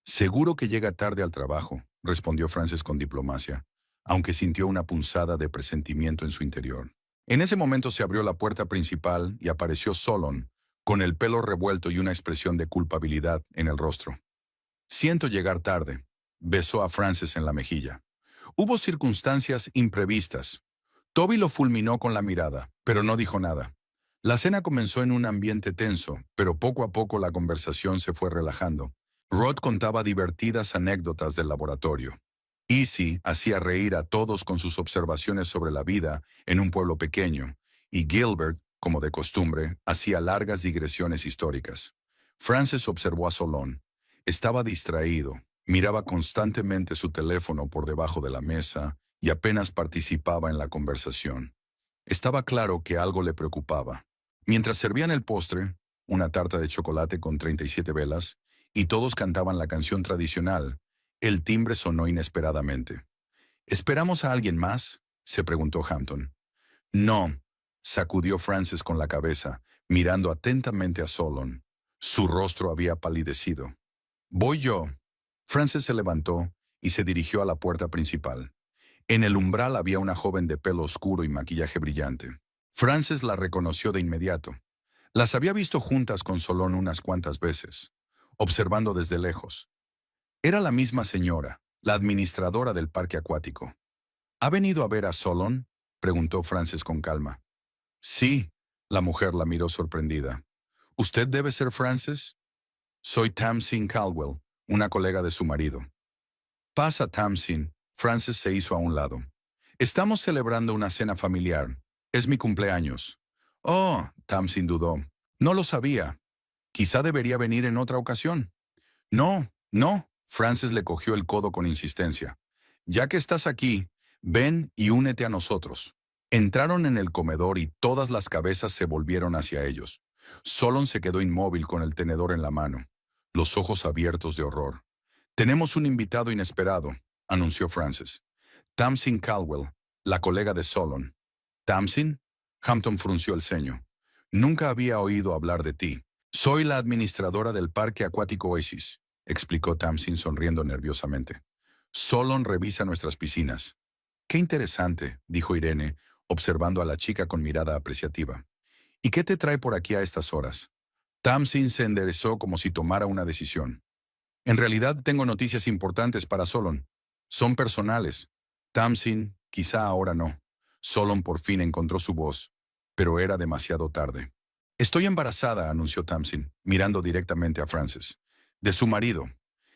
«Seguro que llega tarde al trabajo», respondió Frances con diplomacia, aunque sintió una punzada de presentimiento en su interior. En ese momento se abrió la puerta principal y apareció Solon, con el pelo revuelto y una expresión de culpabilidad en el rostro. «Siento llegar tarde», besó a Frances en la mejilla. «Hubo circunstancias imprevistas». Toby lo fulminó con la mirada, pero no dijo nada. La cena comenzó en un ambiente tenso, pero poco a poco la conversación se fue relajando. Rod contaba divertidas anécdotas del laboratorio. Izzy hacía reír a todos con sus observaciones sobre la vida en un pueblo pequeño, y Gilbert, como de costumbre, hacía largas digresiones históricas. Frances observó a Solon. Estaba distraído, miraba constantemente su teléfono por debajo de la mesa y apenas participaba en la conversación. Estaba claro que algo le preocupaba. Mientras servían el postre, una tarta de chocolate con 37 velas, y todos cantaban la canción tradicional, el timbre sonó inesperadamente. «¿Esperamos a alguien más?», se preguntó Hampton. «No», sacudió Frances con la cabeza, mirando atentamente a Solon. Su rostro había palidecido. Voy yo. Frances se levantó y se dirigió a la puerta principal. En el umbral había una joven de pelo oscuro y maquillaje brillante. Frances la reconoció de inmediato. Las había visto juntas con Solón unas cuantas veces, observando desde lejos. Era la misma señora, la administradora del parque acuático. ¿Ha venido a ver a Solon?, preguntó Frances con calma. Sí, la mujer la miró sorprendida. ¿Usted debe ser Frances? Soy Tamsin Caldwell, una colega de su marido. Pasa, Tamsin. Frances se hizo a un lado. Estamos celebrando una cena familiar. Es mi cumpleaños. Oh, Tamsin dudó. No lo sabía. Quizá debería venir en otra ocasión. No, no. Frances le cogió el codo con insistencia. Ya que estás aquí, ven y únete a nosotros. Entraron en el comedor y todas las cabezas se volvieron hacia ellos. Solon se quedó inmóvil con el tenedor en la mano, los ojos abiertos de horror. Tenemos un invitado inesperado, anunció Frances. Tamsin Caldwell, la colega de Solon. ¿Tamsin? Hampton frunció el ceño. Nunca había oído hablar de ti. Soy la administradora del Parque Acuático Oasis, explicó Tamsin sonriendo nerviosamente. Solon revisa nuestras piscinas. Qué interesante, dijo Irene, observando a la chica con mirada apreciativa. ¿Y qué te trae por aquí a estas horas? Tamsin se enderezó como si tomara una decisión. En realidad tengo noticias importantes para Solon. Son personales. Tamsin, quizá ahora no. Solon por fin encontró su voz, pero era demasiado tarde. Estoy embarazada, anunció Tamsin, mirando directamente a Frances. De su marido.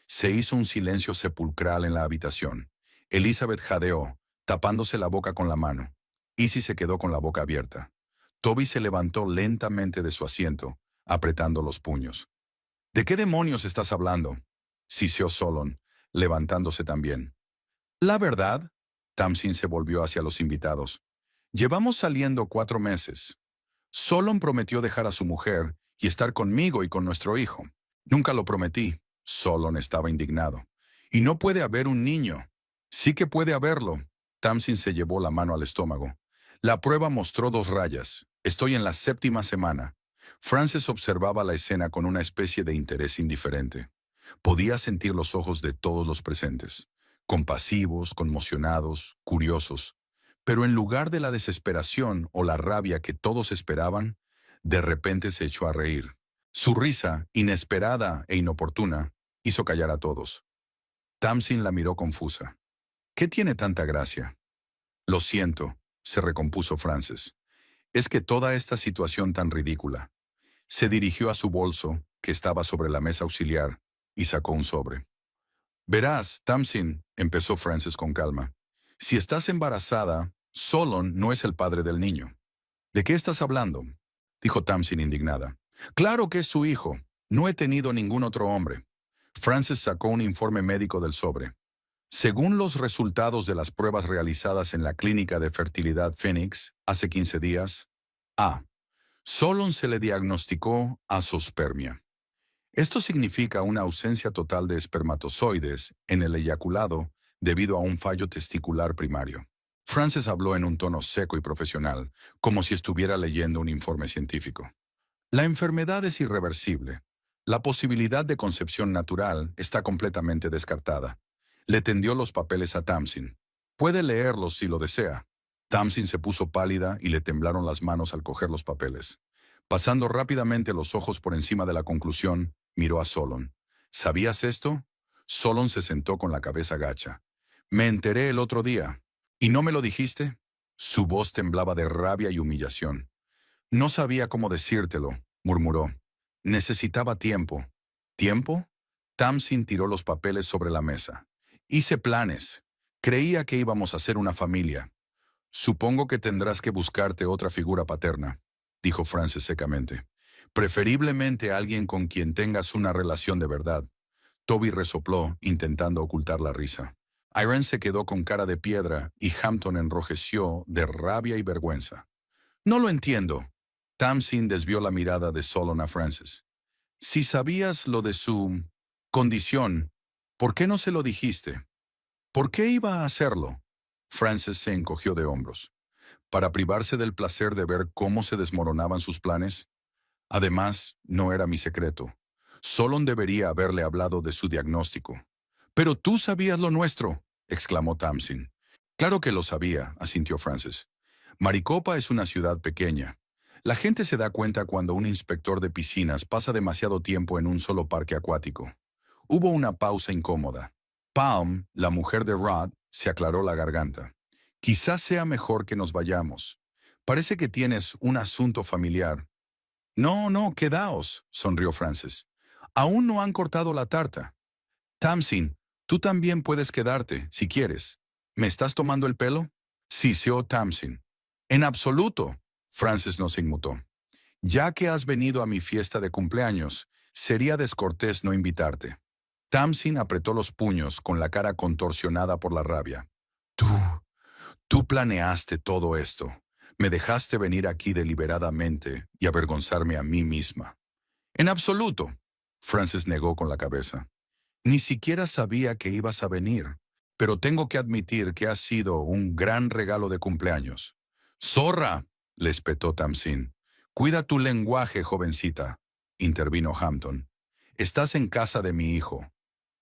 Se hizo un silencio sepulcral en la habitación. Elizabeth jadeó, tapándose la boca con la mano. Izzy se quedó con la boca abierta. Toby se levantó lentamente de su asiento, apretando los puños. ¿De qué demonios estás hablando?, siseó Solon, levantándose también. La verdad, Tamsin se volvió hacia los invitados. Llevamos saliendo 4 meses. Solon prometió dejar a su mujer y estar conmigo y con nuestro hijo. Nunca lo prometí. Solon estaba indignado. Y no puede haber un niño. Sí que puede haberlo. Tamsin se llevó la mano al estómago. La prueba mostró 2 rayas. Estoy en la 7ª semana. Frances observaba la escena con una especie de interés indiferente. Podía sentir los ojos de todos los presentes, compasivos, conmocionados, curiosos. Pero en lugar de la desesperación o la rabia que todos esperaban, de repente se echó a reír. Su risa, inesperada e inoportuna, hizo callar a todos. Tamsin la miró confusa. ¿Qué tiene tanta gracia? Lo siento, se recompuso Frances. Es que toda esta situación tan ridícula. Se dirigió a su bolso, que estaba sobre la mesa auxiliar, y sacó un sobre. Verás, Tamsin, empezó Frances con calma. Si estás embarazada, Solon no es el padre del niño. ¿De qué estás hablando?, dijo Tamsin indignada. Claro que es su hijo. No he tenido ningún otro hombre. Frances sacó un informe médico del sobre. Según los resultados de las pruebas realizadas en la clínica de fertilidad Phoenix hace 15 días, A. Solon se le diagnosticó azospermia. Esto significa una ausencia total de espermatozoides en el eyaculado debido a un fallo testicular primario. Frances habló en un tono seco y profesional, como si estuviera leyendo un informe científico. La enfermedad es irreversible. La posibilidad de concepción natural está completamente descartada. Le tendió los papeles a Tamsin. Puede leerlos si lo desea. Tamsin se puso pálida y le temblaron las manos al coger los papeles. Pasando rápidamente los ojos por encima de la conclusión, miró a Solon. ¿Sabías esto? Solon se sentó con la cabeza gacha. Me enteré el otro día. ¿Y no me lo dijiste? Su voz temblaba de rabia y humillación. No sabía cómo decírtelo, murmuró. Necesitaba tiempo. ¿Tiempo? Tamsin tiró los papeles sobre la mesa. Hice planes. Creía que íbamos a ser una familia. Supongo que tendrás que buscarte otra figura paterna, dijo Frances secamente. Preferiblemente alguien con quien tengas una relación de verdad. Toby resopló, intentando ocultar la risa. Irene se quedó con cara de piedra y Hampton enrojeció de rabia y vergüenza. No lo entiendo. Tamsin desvió la mirada de Solon a Frances. Si sabías lo de su condición, ¿por qué no se lo dijiste? ¿Por qué iba a hacerlo? Frances se encogió de hombros. ¿Para privarse del placer de ver cómo se desmoronaban sus planes? Además, no era mi secreto. Solon debería haberle hablado de su diagnóstico. «Pero tú sabías lo nuestro», exclamó Tamsin. «Claro que lo sabía», asintió Frances. «Maricopa es una ciudad pequeña. La gente se da cuenta cuando un inspector de piscinas pasa demasiado tiempo en un solo parque acuático». Hubo una pausa incómoda. Palm, la mujer de Rod, se aclaró la garganta. «Quizás sea mejor que nos vayamos. Parece que tienes un asunto familiar». «No, no, quedaos», sonrió Frances. «Aún no han cortado la tarta. Tamsin, tú también puedes quedarte, si quieres. ¿Me estás tomando el pelo?», siseó Tamsin. «En absoluto», Frances no se inmutó. «Ya que has venido a mi fiesta de cumpleaños, sería descortés no invitarte». Tamsin apretó los puños con la cara contorsionada por la rabia. «Tú planeaste todo esto. Me dejaste venir aquí deliberadamente y avergonzarme a mí misma». «En absoluto», Frances negó con la cabeza. «Ni siquiera sabía que ibas a venir, pero tengo que admitir que ha sido un gran regalo de cumpleaños». «¡Zorra!», le espetó Tamsin. «Cuida tu lenguaje, jovencita», intervino Hampton. «Estás en casa de mi hijo».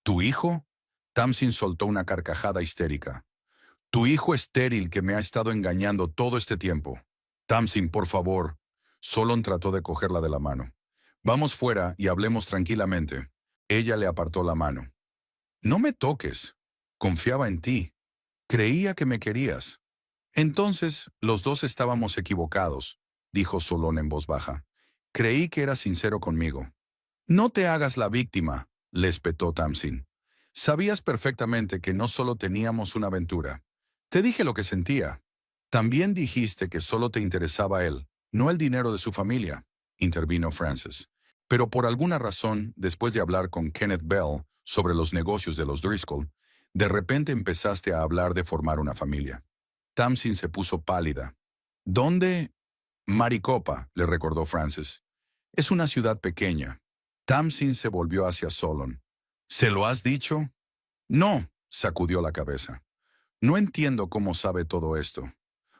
«¿Tu hijo?», Tamsin soltó una carcajada histérica. «Tu hijo estéril que me ha estado engañando todo este tiempo». «Tamsin, por favor». Solon trató de cogerla de la mano. «Vamos fuera y hablemos tranquilamente». Ella le apartó la mano. «No me toques. Confiaba en ti. Creía que me querías». «Entonces, los dos estábamos equivocados», dijo Solon en voz baja. «Creí que eras sincero conmigo». «No te hagas la víctima», le espetó Tamsin. «Sabías perfectamente que no solo teníamos una aventura. Te dije lo que sentía. También dijiste que solo te interesaba él, no el dinero de su familia», intervino Frances. «Pero por alguna razón, después de hablar con Kenneth Bell sobre los negocios de los Driscoll, de repente empezaste a hablar de formar una familia». Tamsin se puso pálida. «¿Dónde?» «Maricopa», le recordó Frances. «Es una ciudad pequeña». Tamsin se volvió hacia Solon. «¿Se lo has dicho?» «No», sacudió la cabeza. «No entiendo cómo sabe todo esto».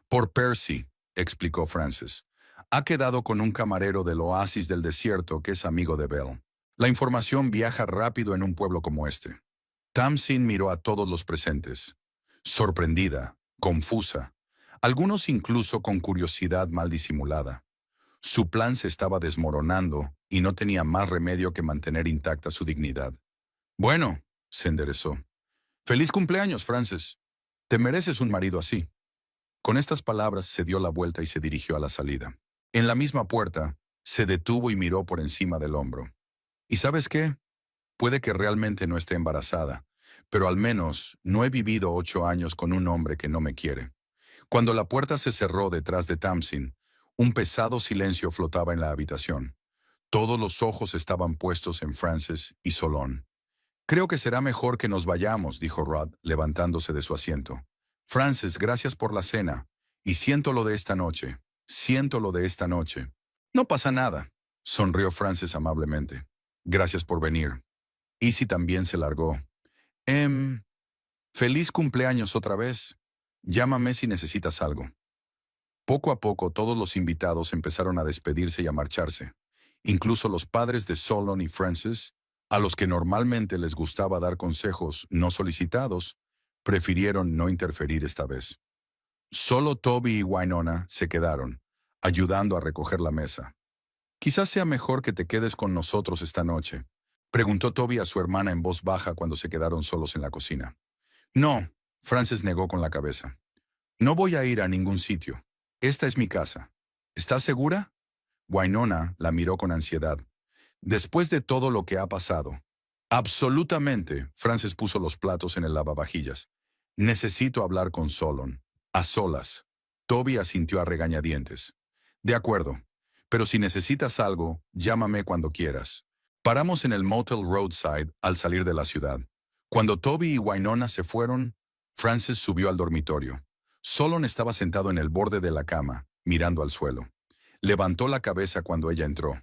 «Por Percy», explicó Frances. «Ha quedado con un camarero del oasis del desierto que es amigo de Bell. La información viaja rápido en un pueblo como este». Tamsin miró a todos los presentes, sorprendida, confusa, algunos incluso con curiosidad mal disimulada. Su plan se estaba desmoronando y no tenía más remedio que mantener intacta su dignidad. «Bueno», se enderezó. «Feliz cumpleaños, Frances. Te mereces un marido así». Con estas palabras se dio la vuelta y se dirigió a la salida. En la misma puerta, se detuvo y miró por encima del hombro. «¿Y sabes qué? Puede que realmente no esté embarazada, pero al menos no he vivido 8 años con un hombre que no me quiere». Cuando la puerta se cerró detrás de Tamsin, un pesado silencio flotaba en la habitación. Todos los ojos estaban puestos en Frances y Solon. «Creo que será mejor que nos vayamos», dijo Rod, levantándose de su asiento. «Frances, gracias por la cena. Y siento lo de esta noche. Siento lo de esta noche». «No pasa nada», sonrió Frances amablemente. «Gracias por venir». Easy también se largó. Feliz cumpleaños otra vez. Llámame si necesitas algo». Poco a poco todos los invitados empezaron a despedirse y a marcharse. Incluso los padres de Solon y Frances, a los que normalmente les gustaba dar consejos no solicitados, prefirieron no interferir esta vez. Solo Toby y Wynonna se quedaron, ayudando a recoger la mesa. «Quizás sea mejor que te quedes con nosotros esta noche», preguntó Toby a su hermana en voz baja cuando se quedaron solos en la cocina. «No», Frances negó con la cabeza. «No voy a ir a ningún sitio. Esta es mi casa. ¿Estás segura?». Wynonna la miró con ansiedad. «Después de todo lo que ha pasado». «Absolutamente», Frances puso los platos en el lavavajillas. «Necesito hablar con Solon. A solas». Toby asintió a regañadientes. «De acuerdo. Pero si necesitas algo, llámame cuando quieras». Paramos en el Motel Roadside al salir de la ciudad. Cuando Toby y Wynonna se fueron, Frances subió al dormitorio. Solon estaba sentado en el borde de la cama, mirando al suelo. Levantó la cabeza cuando ella entró.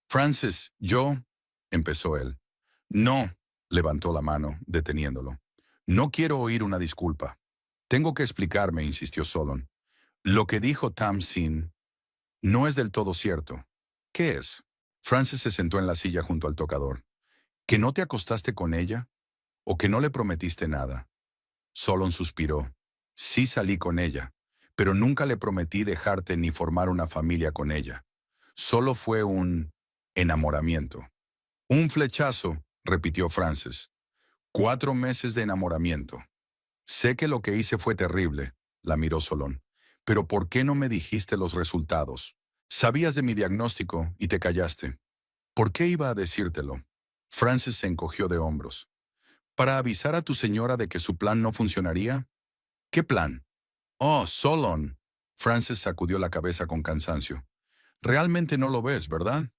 «Frances, empezó él. «No», levantó la mano, deteniéndolo. «No quiero oír una disculpa». «Tengo que explicarme», insistió Solon. «Lo que dijo Tamsin no es del todo cierto». «¿Qué es?». Frances se sentó en la silla junto al tocador. ¿Que no te acostaste con ella? ¿O que no le prometiste nada? Solon suspiró. Sí salí con ella, pero nunca le prometí dejarte ni formar una familia con ella. Solo fue un enamoramiento. Un flechazo, repitió Frances. 4 meses de enamoramiento. Sé que lo que hice fue terrible, la miró Solón. Pero ¿por qué no me dijiste los resultados? Sabías de mi diagnóstico y te callaste. ¿Por qué iba a decírtelo? Frances se encogió de hombros. ¿Para avisar a tu señora de que su plan no funcionaría? ¿Qué plan? Oh, Solon. Frances sacudió la cabeza con cansancio. Realmente no lo ves, ¿verdad?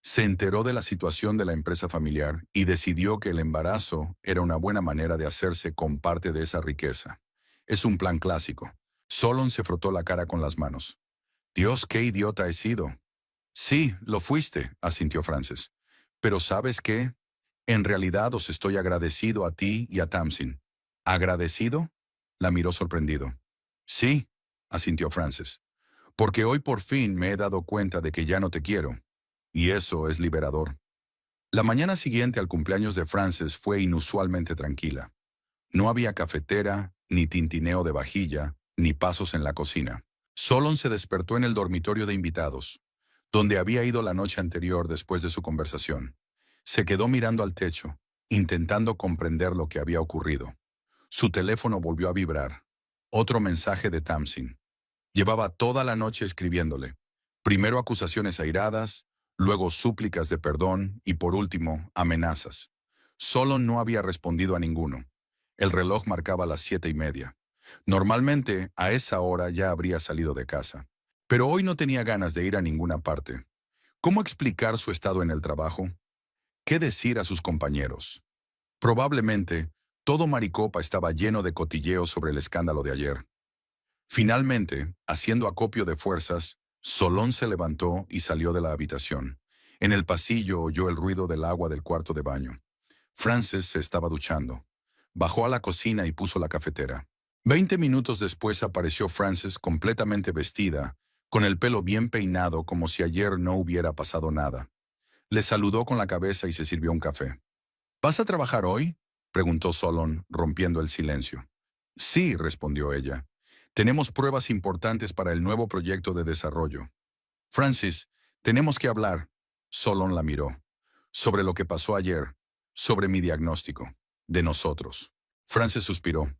Se enteró de la situación de la empresa familiar y decidió que el embarazo era una buena manera de hacerse con parte de esa riqueza. Es un plan clásico. Solon se frotó la cara con las manos. Dios, qué idiota he sido. Sí, lo fuiste, asintió Frances. Pero ¿sabes qué? En realidad os estoy agradecido a ti y a Tamsin. ¿Agradecido? La miró sorprendido. Sí, asintió Frances. Porque hoy por fin me he dado cuenta de que ya no te quiero. Y eso es liberador. La mañana siguiente al cumpleaños de Frances fue inusualmente tranquila. No había cafetera, ni tintineo de vajilla, ni pasos en la cocina. Solon se despertó en el dormitorio de invitados, donde había ido la noche anterior después de su conversación. Se quedó mirando al techo, intentando comprender lo que había ocurrido. Su teléfono volvió a vibrar. Otro mensaje de Tamsin. Llevaba toda la noche escribiéndole. Primero acusaciones airadas, luego súplicas de perdón y por último, amenazas. Solon no había respondido a ninguno. El reloj marcaba las 7:30. Normalmente, a esa hora ya habría salido de casa. Pero hoy no tenía ganas de ir a ninguna parte. ¿Cómo explicar su estado en el trabajo? ¿Qué decir a sus compañeros? Probablemente, todo Maricopa estaba lleno de cotilleos sobre el escándalo de ayer. Finalmente, haciendo acopio de fuerzas, Solón se levantó y salió de la habitación. En el pasillo oyó el ruido del agua del cuarto de baño. Frances se estaba duchando. Bajó a la cocina y puso la cafetera. 20 minutos después apareció Frances completamente vestida, con el pelo bien peinado como si ayer no hubiera pasado nada. Le saludó con la cabeza y se sirvió un café. ¿Vas a trabajar hoy?, preguntó Solon, rompiendo el silencio. Sí, respondió ella. Tenemos pruebas importantes para el nuevo proyecto de desarrollo. Francis, tenemos que hablar. Solon la miró. Sobre lo que pasó ayer. Sobre mi diagnóstico. De nosotros. Francis suspiró.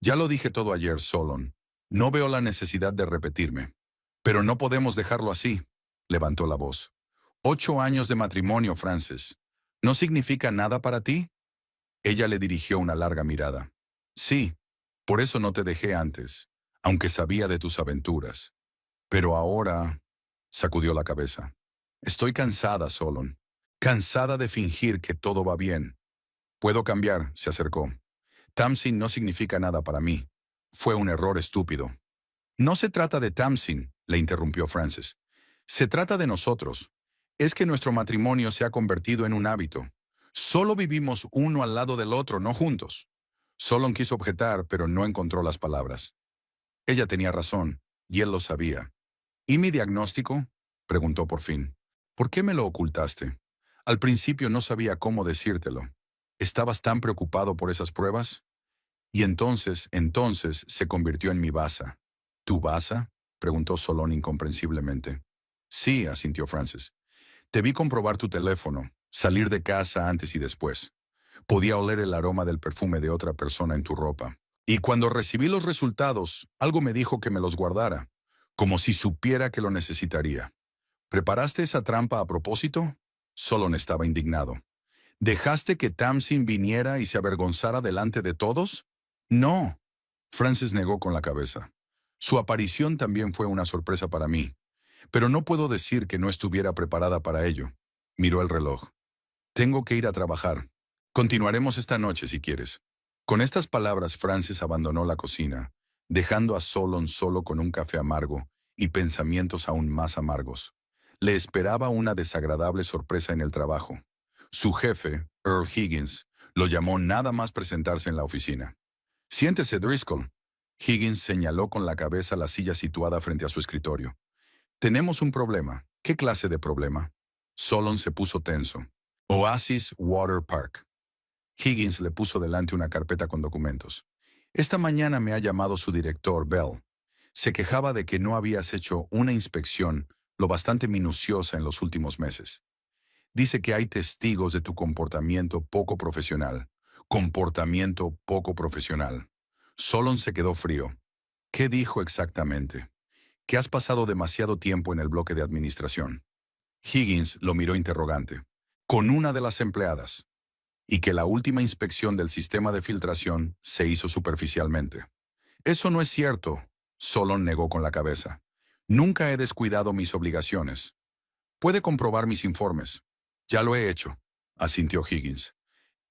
Ya lo dije todo ayer, Solon. No veo la necesidad de repetirme. Pero no podemos dejarlo así. Levantó la voz. 8 años de matrimonio, Francis. ¿No significa nada para ti? Ella le dirigió una larga mirada. Sí, por eso no te dejé antes, aunque sabía de tus aventuras. Pero ahora... sacudió la cabeza. Estoy cansada, Solon. Cansada de fingir que todo va bien. Puedo cambiar, se acercó. Tamsin no significa nada para mí. Fue un error estúpido. No se trata de Tamsin, le interrumpió Frances. Se trata de nosotros. Es que nuestro matrimonio se ha convertido en un hábito. Solo vivimos uno al lado del otro, no juntos. Solon quiso objetar, pero no encontró las palabras. Ella tenía razón, y él lo sabía. ¿Y mi diagnóstico?, preguntó por fin. ¿Por qué me lo ocultaste? Al principio no sabía cómo decírtelo. ¿Estabas tan preocupado por esas pruebas? Y entonces se convirtió en mi baza. ¿Tu baza?, preguntó Solon incomprensiblemente. Sí, asintió Frances. Te vi comprobar tu teléfono, salir de casa antes y después. Podía oler el aroma del perfume de otra persona en tu ropa. Y cuando recibí los resultados, algo me dijo que me los guardara, como si supiera que lo necesitaría. ¿Preparaste esa trampa a propósito? Solon estaba indignado. ¿Dejaste que Tamsin viniera y se avergonzara delante de todos? No. Frances negó con la cabeza. Su aparición también fue una sorpresa para mí, pero no puedo decir que no estuviera preparada para ello. Miró el reloj. Tengo que ir a trabajar. Continuaremos esta noche si quieres. Con estas palabras, Frances abandonó la cocina, dejando a Solon solo con un café amargo y pensamientos aún más amargos. Le esperaba una desagradable sorpresa en el trabajo. Su jefe, Earl Higgins, lo llamó nada más presentarse en la oficina. Siéntese, Driscoll. Higgins señaló con la cabeza la silla situada frente a su escritorio. Tenemos un problema. ¿Qué clase de problema? Solon se puso tenso. Oasis Water Park. Higgins le puso delante una carpeta con documentos. Esta mañana me ha llamado su director, Bell. Se quejaba de que no habías hecho una inspección lo bastante minuciosa en los últimos meses. Dice que hay testigos de tu comportamiento poco profesional. Comportamiento poco profesional. Solon se quedó frío. ¿Qué dijo exactamente? Que has pasado demasiado tiempo en el bloque de administración. Higgins lo miró interrogante. Con una de las empleadas. Y que la última inspección del sistema de filtración se hizo superficialmente. Eso no es cierto, Solon negó con la cabeza. Nunca he descuidado mis obligaciones. Puede comprobar mis informes. Ya lo he hecho, asintió Higgins.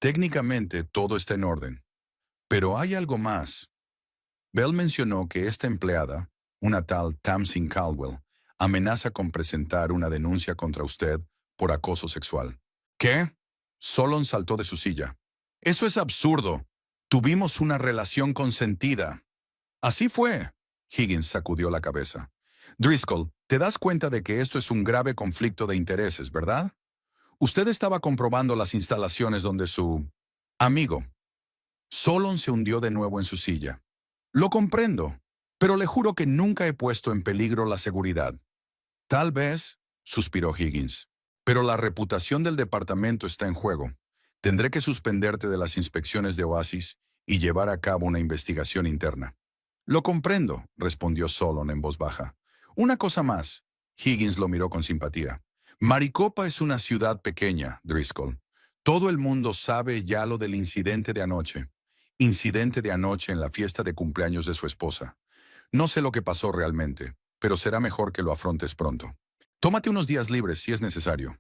Técnicamente todo está en orden. Pero hay algo más. Bell mencionó que esta empleada, una tal Tamsin Caldwell, amenaza con presentar una denuncia contra usted por acoso sexual. ¿Qué? Solon saltó de su silla. Eso es absurdo. Tuvimos una relación consentida. Así fue. Higgins sacudió la cabeza. Driscoll, te das cuenta de que esto es un grave conflicto de intereses, ¿verdad? Usted estaba comprobando las instalaciones donde su amigo. Solon se hundió de nuevo en su silla. Lo comprendo, pero le juro que nunca he puesto en peligro la seguridad. Tal vez, suspiró Higgins, pero la reputación del departamento está en juego. Tendré que suspenderte de las inspecciones de Oasis y llevar a cabo una investigación interna. Lo comprendo, respondió Solon en voz baja. Una cosa más. Higgins lo miró con simpatía. Maricopa es una ciudad pequeña, Driscoll. Todo el mundo sabe ya lo del incidente de anoche. Incidente de anoche en la fiesta de cumpleaños de su esposa. No sé lo que pasó realmente, pero será mejor que lo afrontes pronto. Tómate unos días libres si es necesario.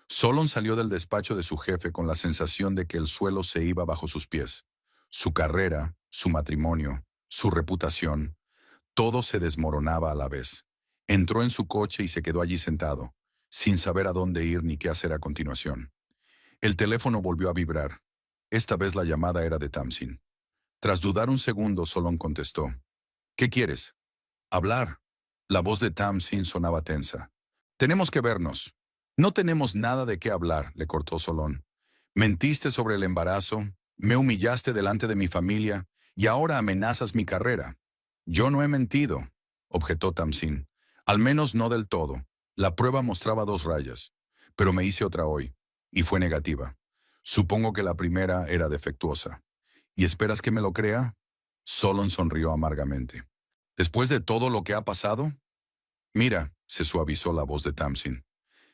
Solon salió del despacho de su jefe con la sensación de que el suelo se iba bajo sus pies. Su carrera, su matrimonio, su reputación, todo se desmoronaba a la vez. Entró en su coche y se quedó allí sentado, sin saber a dónde ir ni qué hacer a continuación. El teléfono volvió a vibrar. Esta vez la llamada era de Tamsin. Tras dudar un segundo, Solon contestó. ¿Qué quieres? Hablar. La voz de Tamsin sonaba tensa. Tenemos que vernos. No tenemos nada de qué hablar, le cortó Solon. Mentiste sobre el embarazo, me humillaste delante de mi familia y ahora amenazas mi carrera. Yo no he mentido, objetó Tamsin. Al menos no del todo. La prueba mostraba 2 rayas, pero me hice otra hoy, y fue negativa. Supongo que la primera era defectuosa. ¿Y esperas que me lo crea? Solon sonrió amargamente. ¿Después de todo lo que ha pasado? Mira, se suavizó la voz de Tamsin.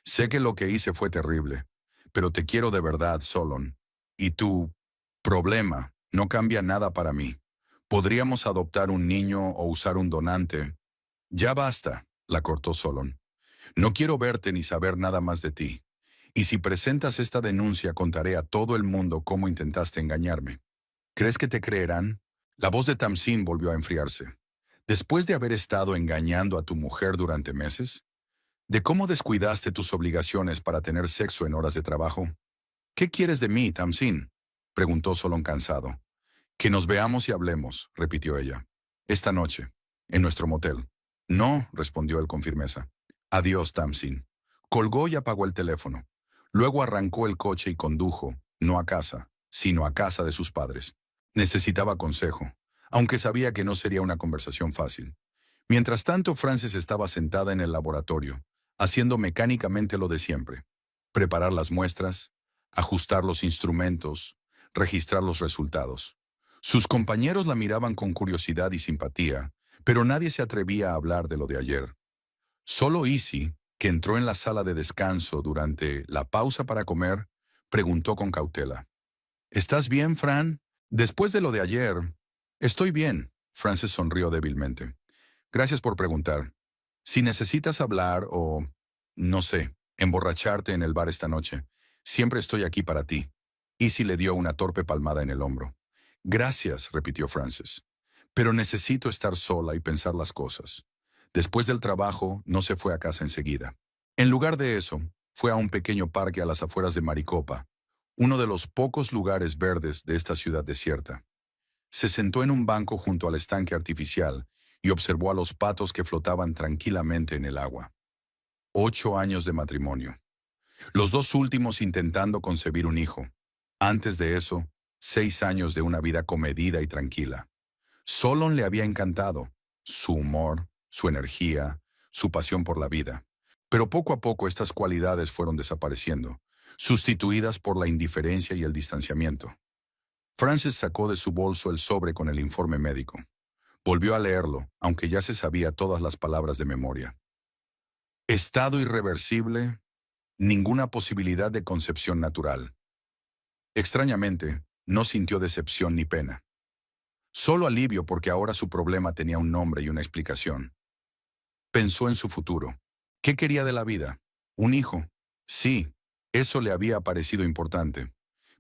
Sé que lo que hice fue terrible, pero te quiero de verdad, Solon. Y tu problema no cambia nada para mí. Podríamos adoptar un niño o usar un donante. Ya basta, la cortó Solon. No quiero verte ni saber nada más de ti. Y si presentas esta denuncia, contaré a todo el mundo cómo intentaste engañarme. ¿Crees que te creerán? La voz de Tamsin volvió a enfriarse. Después de haber estado engañando a tu mujer durante meses, ¿de cómo descuidaste tus obligaciones para tener sexo en horas de trabajo? ¿Qué quieres de mí, Tamsin? Preguntó Solon cansado. Que nos veamos y hablemos, repitió ella. Esta noche, en nuestro motel. No, respondió él con firmeza. Adiós, Tamsin. Colgó y apagó el teléfono. Luego arrancó el coche y condujo, no a casa, sino a casa de sus padres. Necesitaba consejo, aunque sabía que no sería una conversación fácil. Mientras tanto, Frances estaba sentada en el laboratorio, haciendo mecánicamente lo de siempre. Preparar las muestras, ajustar los instrumentos, registrar los resultados. Sus compañeros la miraban con curiosidad y simpatía, pero nadie se atrevía a hablar de lo de ayer. Solo Izzy, que entró en la sala de descanso durante la pausa para comer, preguntó con cautela. ¿Estás bien, Fran? Después de lo de ayer... Estoy bien, Frances sonrió débilmente. Gracias por preguntar. Si necesitas hablar o, no sé, emborracharte en el bar esta noche, siempre estoy aquí para ti. Izzy le dio una torpe palmada en el hombro. Gracias, repitió Frances. Pero necesito estar sola y pensar las cosas. Después del trabajo, no se fue a casa enseguida. En lugar de eso, fue a un pequeño parque a las afueras de Maricopa, uno de los pocos lugares verdes de esta ciudad desierta. Se sentó en un banco junto al estanque artificial y observó a los patos que flotaban tranquilamente en el agua. 8 años de matrimonio. Los dos últimos intentando concebir un hijo. Antes de eso, 6 años de una vida comedida y tranquila. Solon le había encantado, su humor, su energía, su pasión por la vida. Pero poco a poco estas cualidades fueron desapareciendo, sustituidas por la indiferencia y el distanciamiento. Frances sacó de su bolso el sobre con el informe médico. Volvió a leerlo, aunque ya se sabía todas las palabras de memoria. Estado irreversible, ninguna posibilidad de concepción natural. Extrañamente, no sintió decepción ni pena. Solo alivio porque ahora su problema tenía un nombre y una explicación. Pensó en su futuro. ¿Qué quería de la vida? Un hijo. Sí, eso le había parecido importante.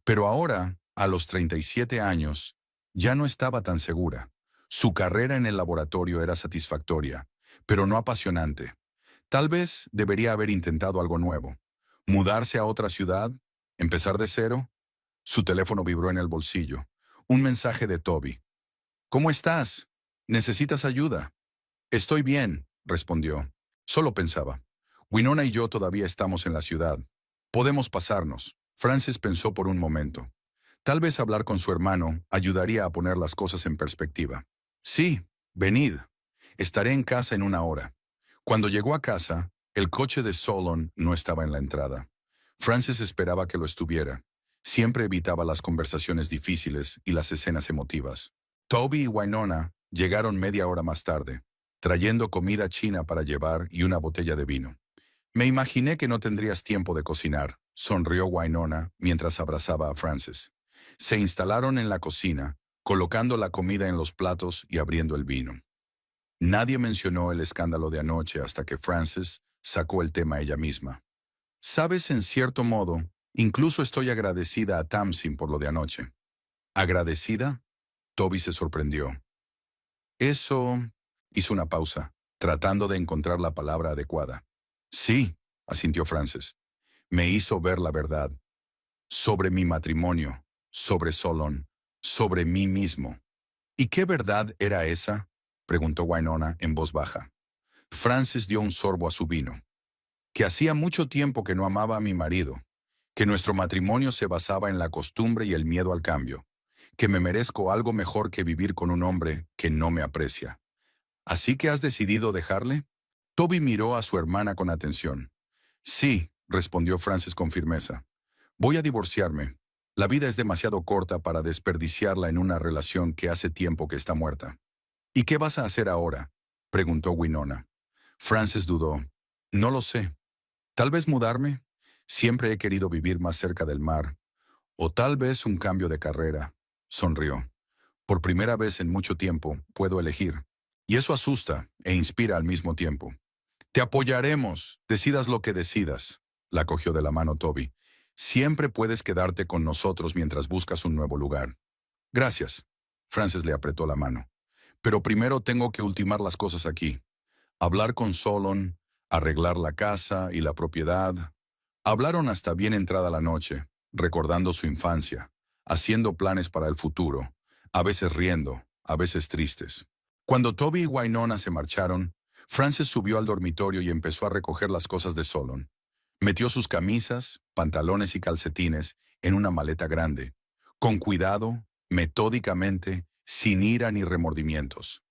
Pero ahora, a los 37 años, ya no estaba tan segura. Su carrera en el laboratorio era satisfactoria, pero no apasionante. Tal vez debería haber intentado algo nuevo. Mudarse a otra ciudad, empezar de cero. Su teléfono vibró en el bolsillo. Un mensaje de Toby. ¿Cómo estás? ¿Necesitas ayuda? Estoy bien, respondió. Solo pensaba. Winona y yo todavía estamos en la ciudad. Podemos pasarnos. Frances pensó por un momento. Tal vez hablar con su hermano ayudaría a poner las cosas en perspectiva. Sí, venid. Estaré en casa en una hora. Cuando llegó a casa, el coche de Solon no estaba en la entrada. Frances esperaba que lo estuviera. Siempre evitaba las conversaciones difíciles y las escenas emotivas. Toby y Winona llegaron media hora más tarde, trayendo comida china para llevar y una botella de vino. Me imaginé que no tendrías tiempo de cocinar, sonrió Winona mientras abrazaba a Frances. Se instalaron en la cocina, colocando la comida en los platos y abriendo el vino. Nadie mencionó el escándalo de anoche hasta que Frances sacó el tema ella misma. Sabes, en cierto modo, incluso estoy agradecida a Tamsin por lo de anoche. ¿Agradecida? Toby se sorprendió. Eso... Hizo una pausa, tratando de encontrar la palabra adecuada. Sí, asintió Frances. Me hizo ver la verdad. Sobre mi matrimonio, sobre Solon, sobre mí mismo. ¿Y qué verdad era esa? Preguntó Winona en voz baja. Frances dio un sorbo a su vino. Que hacía mucho tiempo que no amaba a mi marido, que nuestro matrimonio se basaba en la costumbre y el miedo al cambio, que me merezco algo mejor que vivir con un hombre que no me aprecia. ¿Así que has decidido dejarle? Toby miró a su hermana con atención. Sí, respondió Frances con firmeza. Voy a divorciarme. La vida es demasiado corta para desperdiciarla en una relación que hace tiempo que está muerta. ¿Y qué vas a hacer ahora? Preguntó Winona. Frances dudó. No lo sé. Tal vez mudarme. Siempre he querido vivir más cerca del mar. O tal vez un cambio de carrera. Sonrió. Por primera vez en mucho tiempo, puedo elegir. Y eso asusta e inspira al mismo tiempo. Te apoyaremos, decidas lo que decidas, la cogió de la mano Toby. Siempre puedes quedarte con nosotros mientras buscas un nuevo lugar. Gracias. Frances le apretó la mano. Pero primero tengo que ultimar las cosas aquí. Hablar con Solon, arreglar la casa y la propiedad. Hablaron hasta bien entrada la noche, recordando su infancia, haciendo planes para el futuro, a veces riendo, a veces tristes. Cuando Toby y Winona se marcharon, Frances subió al dormitorio y empezó a recoger las cosas de Solon. Metió sus camisas, pantalones y calcetines en una maleta grande, con cuidado, metódicamente, sin ira ni remordimientos.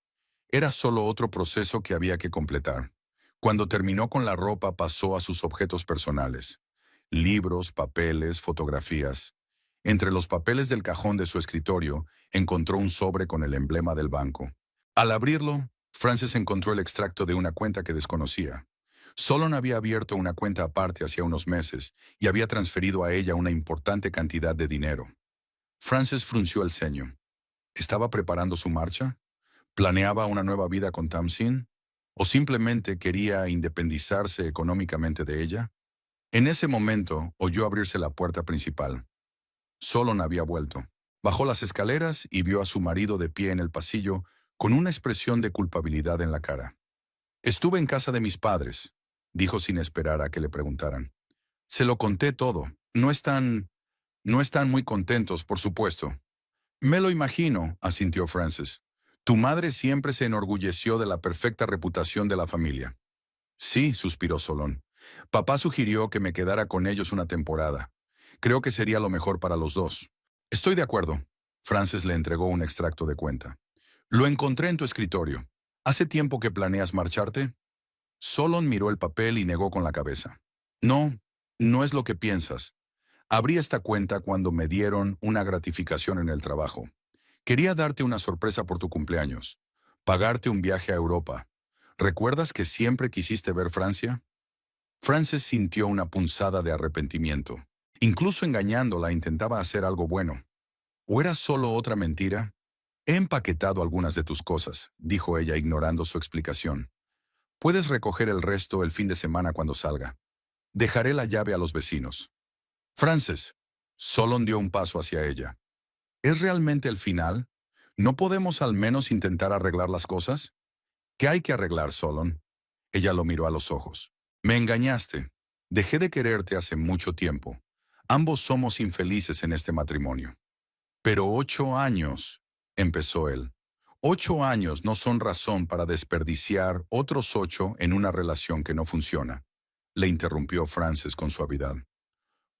Era solo otro proceso que había que completar. Cuando terminó con la ropa, pasó a sus objetos personales. Libros, papeles, fotografías. Entre los papeles del cajón de su escritorio, encontró un sobre con el emblema del banco. Al abrirlo, Frances encontró el extracto de una cuenta que desconocía. Solon había abierto una cuenta aparte hacía unos meses y había transferido a ella una importante cantidad de dinero. Frances frunció el ceño. ¿Estaba preparando su marcha? ¿Planeaba una nueva vida con Tamsin? ¿O simplemente quería independizarse económicamente de ella? En ese momento oyó abrirse la puerta principal. Solon había vuelto. Bajó las escaleras y vio a su marido de pie en el pasillo con una expresión de culpabilidad en la cara. Estuve en casa de mis padres, dijo sin esperar a que le preguntaran. Se lo conté todo. No están muy contentos, por supuesto. Me lo imagino, asintió Frances. Tu madre siempre se enorgulleció de la perfecta reputación de la familia. Sí, suspiró Solón. Papá sugirió que me quedara con ellos una temporada. Creo que sería lo mejor para los dos. Estoy de acuerdo. Frances le entregó un extracto de cuenta. Lo encontré en tu escritorio. ¿Hace tiempo que planeas marcharte? Solon miró el papel y negó con la cabeza. No, no es lo que piensas. Abrí esta cuenta cuando me dieron una gratificación en el trabajo. Quería darte una sorpresa por tu cumpleaños. Pagarte un viaje a Europa. ¿Recuerdas que siempre quisiste ver Francia? Frances sintió una punzada de arrepentimiento. Incluso engañándola intentaba hacer algo bueno. ¿O era solo otra mentira? He empaquetado algunas de tus cosas, dijo ella ignorando su explicación. Puedes recoger el resto el fin de semana cuando salga. Dejaré la llave a los vecinos. Frances. Solon dio un paso hacia ella. ¿Es realmente el final? ¿No podemos al menos intentar arreglar las cosas? ¿Qué hay que arreglar, Solon? Ella lo miró a los ojos. Me engañaste. Dejé de quererte hace mucho tiempo. Ambos somos infelices en este matrimonio. Pero 8 años, empezó él. 8 años no son razón para desperdiciar otros 8 en una relación que no funciona, le interrumpió Frances con suavidad.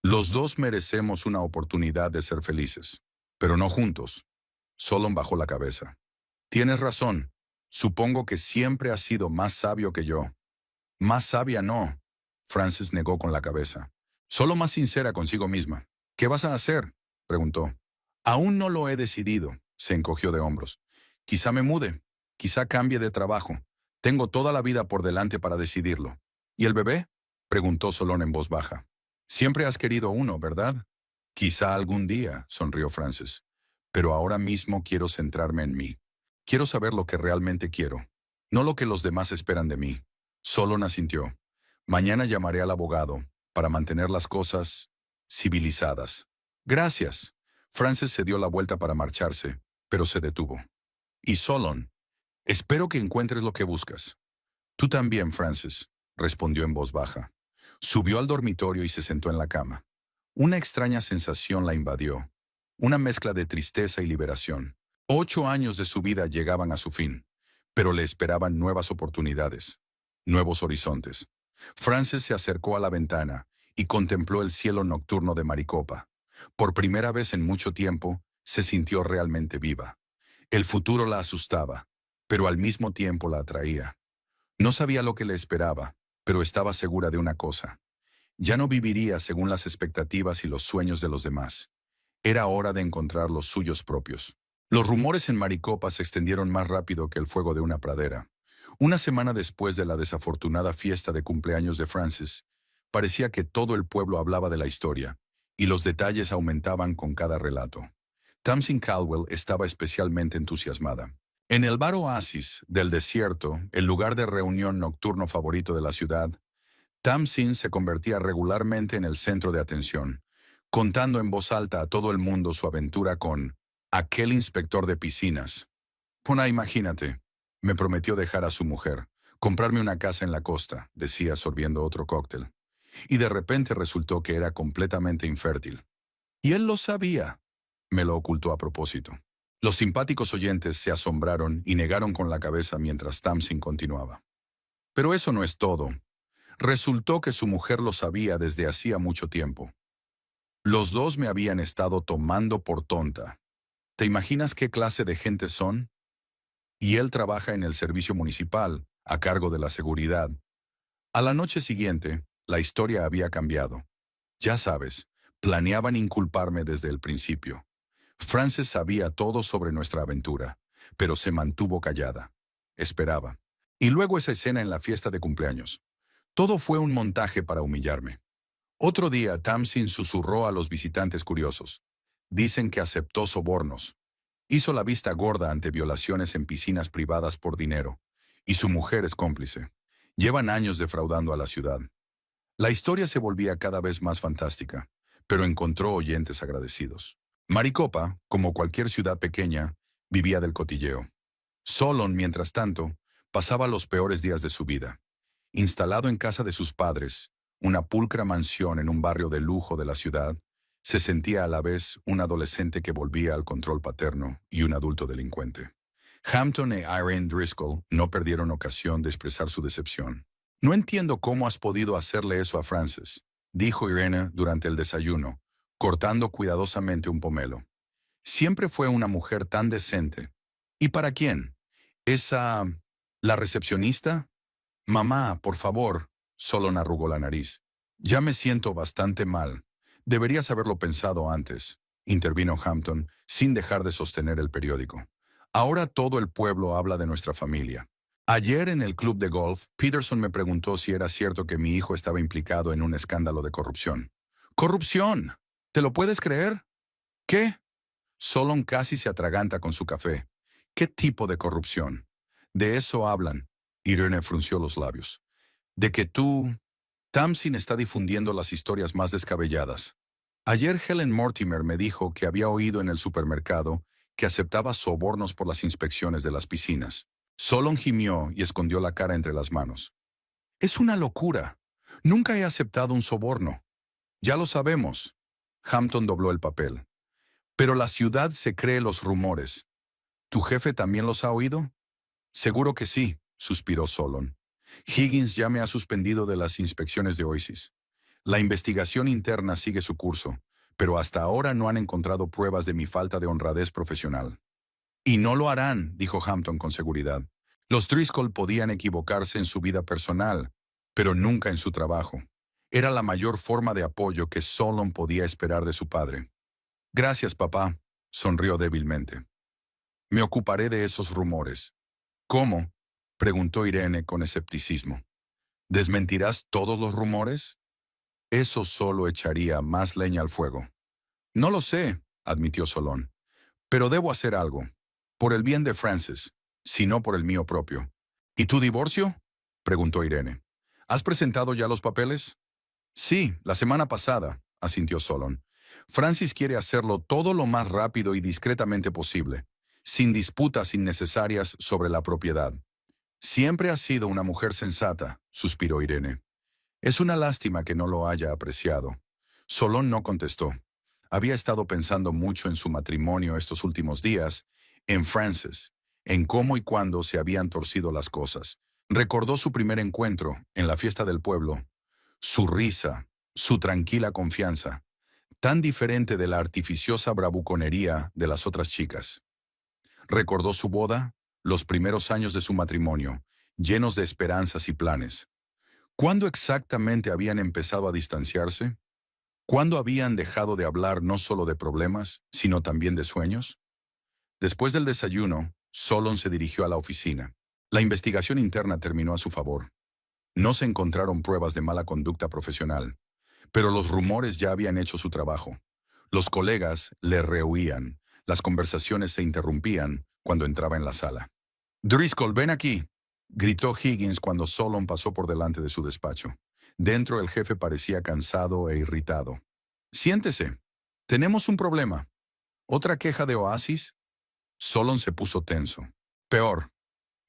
Los dos merecemos una oportunidad de ser felices, pero no juntos. Solon bajó la cabeza. Tienes razón. Supongo que siempre has sido más sabio que yo. Más sabia no. Frances negó con la cabeza. Solo más sincera consigo misma. ¿Qué vas a hacer? Preguntó. Aún no lo he decidido. Se encogió de hombros. Quizá me mude. Quizá cambie de trabajo. Tengo toda la vida por delante para decidirlo. ¿Y el bebé? Preguntó Solon en voz baja. Siempre has querido uno, ¿verdad? Quizá algún día, sonrió Frances. Pero ahora mismo quiero centrarme en mí. Quiero saber lo que realmente quiero, no lo que los demás esperan de mí. Solon asintió. Mañana llamaré al abogado para mantener las cosas civilizadas. Gracias. Frances se dio la vuelta para marcharse, pero se detuvo. Y Solon, espero que encuentres lo que buscas. Tú también, Frances, respondió en voz baja. Subió al dormitorio y se sentó en la cama. Una extraña sensación la invadió, una mezcla de tristeza y liberación. 8 años de su vida llegaban a su fin, pero le esperaban nuevas oportunidades, nuevos horizontes. Frances se acercó a la ventana y contempló el cielo nocturno de Maricopa. Por primera vez en mucho tiempo, se sintió realmente viva. El futuro la asustaba, pero al mismo tiempo la atraía. No sabía lo que le esperaba, pero estaba segura de una cosa. Ya no viviría según las expectativas y los sueños de los demás. Era hora de encontrar los suyos propios. Los rumores en Maricopa se extendieron más rápido que el fuego de una pradera. Una semana después de la desafortunada fiesta de cumpleaños de Frances, parecía que todo el pueblo hablaba de la historia, y los detalles aumentaban con cada relato. Tamsin Caldwell estaba especialmente entusiasmada. En el bar Oasis del desierto, el lugar de reunión nocturno favorito de la ciudad, Tamsin se convertía regularmente en el centro de atención, contando en voz alta a todo el mundo su aventura con aquel inspector de piscinas. Pona, imagínate, me prometió dejar a su mujer, comprarme una casa en la costa, decía sorbiendo otro cóctel. Y de repente resultó que era completamente infértil. Y él lo sabía. Me lo ocultó a propósito. Los simpáticos oyentes se asombraron y negaron con la cabeza mientras Tamsin continuaba. Pero eso no es todo. Resultó que su mujer lo sabía desde hacía mucho tiempo. Los dos me habían estado tomando por tonta. ¿Te imaginas qué clase de gente son? Y él trabaja en el servicio municipal, a cargo de la seguridad. A la noche siguiente, la historia había cambiado. Ya sabes, planeaban inculparme desde el principio. Frances sabía todo sobre nuestra aventura, pero se mantuvo callada. Esperaba. Y luego esa escena en la fiesta de cumpleaños. Todo fue un montaje para humillarme. Otro día, Tamsin susurró a los visitantes curiosos. Dicen que aceptó sobornos. Hizo la vista gorda ante violaciones en piscinas privadas por dinero. Y su mujer es cómplice. Llevan años defraudando a la ciudad. La historia se volvía cada vez más fantástica, pero encontró oyentes agradecidos. Maricopa, como cualquier ciudad pequeña, vivía del cotilleo. Solon, mientras tanto, pasaba los peores días de su vida. Instalado en casa de sus padres, una pulcra mansión en un barrio de lujo de la ciudad, se sentía a la vez un adolescente que volvía al control paterno y un adulto delincuente. Hampton e Irene Driscoll no perdieron ocasión de expresar su decepción. No entiendo cómo has podido hacerle eso a Frances, dijo Irene durante el desayuno, cortando cuidadosamente un pomelo. Siempre fue una mujer tan decente. ¿Y para quién? ¿Esa... la recepcionista? Mamá, por favor, Solon arrugó la nariz. Ya me siento bastante mal. Deberías haberlo pensado antes, intervino Hampton, sin dejar de sostener el periódico. Ahora todo el pueblo habla de nuestra familia. Ayer en el club de golf, Peterson me preguntó si era cierto que mi hijo estaba implicado en un escándalo de corrupción. ¡Corrupción! ¿Te lo puedes creer? ¿Qué? Solon casi se atraganta con su café. ¿Qué tipo de corrupción? De eso hablan. Irene frunció los labios. De que tú... Tamsin está difundiendo las historias más descabelladas. Ayer Helen Mortimer me dijo que había oído en el supermercado que aceptaba sobornos por las inspecciones de las piscinas. Solon gimió y escondió la cara entre las manos. Es una locura. Nunca he aceptado un soborno. Ya lo sabemos. Hampton dobló el papel. Pero la ciudad se cree los rumores. ¿Tu jefe también los ha oído? Seguro que sí, suspiró Solon. Higgins ya me ha suspendido de las inspecciones de Oasis. La investigación interna sigue su curso, pero hasta ahora no han encontrado pruebas de mi falta de honradez profesional. Y no lo harán, dijo Hampton con seguridad. Los Driscoll podían equivocarse en su vida personal, pero nunca en su trabajo. Era la mayor forma de apoyo que Solon podía esperar de su padre. Gracias, papá, sonrió débilmente. Me ocuparé de esos rumores. ¿Cómo? Preguntó Irene con escepticismo. ¿Desmentirás todos los rumores? Eso solo echaría más leña al fuego. No lo sé, admitió Solon, pero debo hacer algo. Por el bien de Frances, si no por el mío propio. ¿Y tu divorcio? Preguntó Irene. ¿Has presentado ya los papeles? Sí, la semana pasada, asintió Solon. Francis quiere hacerlo todo lo más rápido y discretamente posible, sin disputas innecesarias sobre la propiedad. Siempre ha sido una mujer sensata, suspiró Irene. Es una lástima que no lo haya apreciado. Solon no contestó. Había estado pensando mucho en su matrimonio estos últimos días, en Frances, en cómo y cuándo se habían torcido las cosas. Recordó su primer encuentro, en la fiesta del pueblo. Su risa, su tranquila confianza, tan diferente de la artificiosa bravuconería de las otras chicas. Recordó su boda, los primeros años de su matrimonio, llenos de esperanzas y planes. ¿Cuándo exactamente habían empezado a distanciarse? ¿Cuándo habían dejado de hablar no solo de problemas, sino también de sueños? Después del desayuno, Solon se dirigió a la oficina. La investigación interna terminó a su favor. No se encontraron pruebas de mala conducta profesional, pero los rumores ya habían hecho su trabajo. Los colegas le rehuían, las conversaciones se interrumpían cuando entraba en la sala. «Driscoll, ven aquí», gritó Higgins cuando Solon pasó por delante de su despacho. Dentro el jefe parecía cansado e irritado. «Siéntese. Tenemos un problema. ¿Otra queja de Oasis?» Solon se puso tenso. «Peor».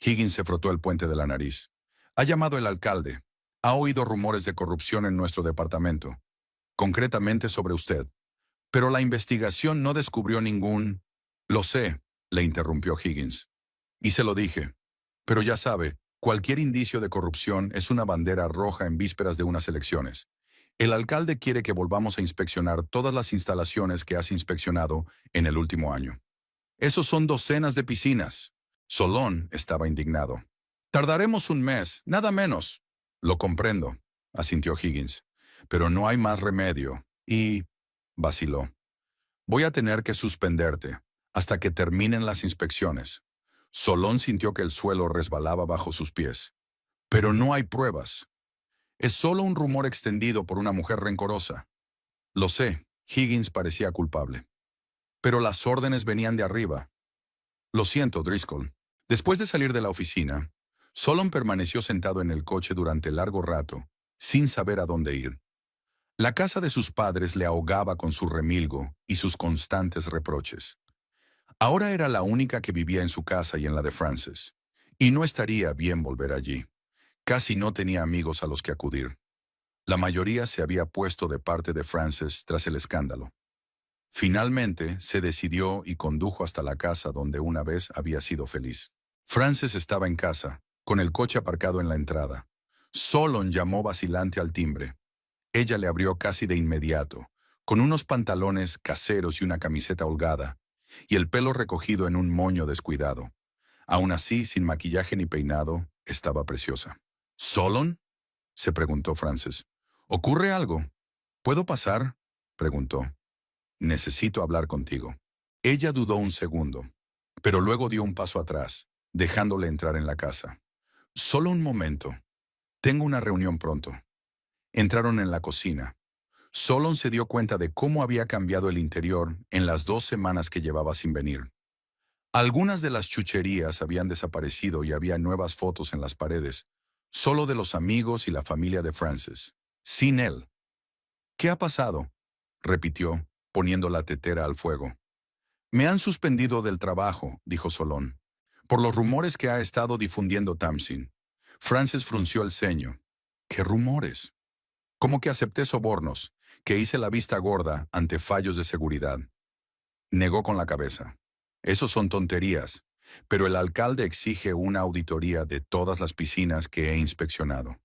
Higgins se frotó el puente de la nariz. «Ha llamado el alcalde. Ha oído rumores de corrupción en nuestro departamento, concretamente sobre usted. Pero la investigación no descubrió ningún...» «Lo sé», le interrumpió Higgins. «Y se lo dije. Pero ya sabe, cualquier indicio de corrupción es una bandera roja en vísperas de unas elecciones. El alcalde quiere que volvamos a inspeccionar todas las instalaciones que has inspeccionado en el último año. Esos son docenas de piscinas». Solon estaba indignado. «Tardaremos un mes, nada menos». «Lo comprendo», asintió Higgins. «Pero no hay más remedio». Y... vaciló. «Voy a tener que suspenderte hasta que terminen las inspecciones». Solon sintió que el suelo resbalaba bajo sus pies. «Pero no hay pruebas. Es solo un rumor extendido por una mujer rencorosa». «Lo sé», Higgins parecía culpable. «Pero las órdenes venían de arriba». «Lo siento, Driscoll». Después de salir de la oficina, Solon permaneció sentado en el coche durante largo rato, sin saber a dónde ir. La casa de sus padres le ahogaba con su remilgo y sus constantes reproches. Ahora era la única que vivía en su casa y en la de Frances, y no estaría bien volver allí. Casi no tenía amigos a los que acudir. La mayoría se había puesto de parte de Frances tras el escándalo. Finalmente se decidió y condujo hasta la casa donde una vez había sido feliz. Frances estaba en casa, con el coche aparcado en la entrada. Solon llamó vacilante al timbre. Ella le abrió casi de inmediato, con unos pantalones caseros y una camiseta holgada, y el pelo recogido en un moño descuidado. Aún así, sin maquillaje ni peinado, estaba preciosa. ¿Solon? Se preguntó Frances. ¿Ocurre algo? ¿Puedo pasar? Preguntó. Necesito hablar contigo. Ella dudó un segundo, pero luego dio un paso atrás, dejándole entrar en la casa. Solo un momento. Tengo una reunión pronto. Entraron en la cocina. Solon se dio cuenta de cómo había cambiado el interior en las 2 semanas que llevaba sin venir. Algunas de las chucherías habían desaparecido y había nuevas fotos en las paredes, solo de los amigos y la familia de Frances, sin él. ¿Qué ha pasado?, repitió, poniendo la tetera al fuego. Me han suspendido del trabajo, dijo Solon, por los rumores que ha estado difundiendo Tamsin. Frances frunció el ceño. ¿Qué rumores? Como que acepté sobornos, que hice la vista gorda ante fallos de seguridad. Negó con la cabeza. Esos son tonterías, pero el alcalde exige una auditoría de todas las piscinas que he inspeccionado.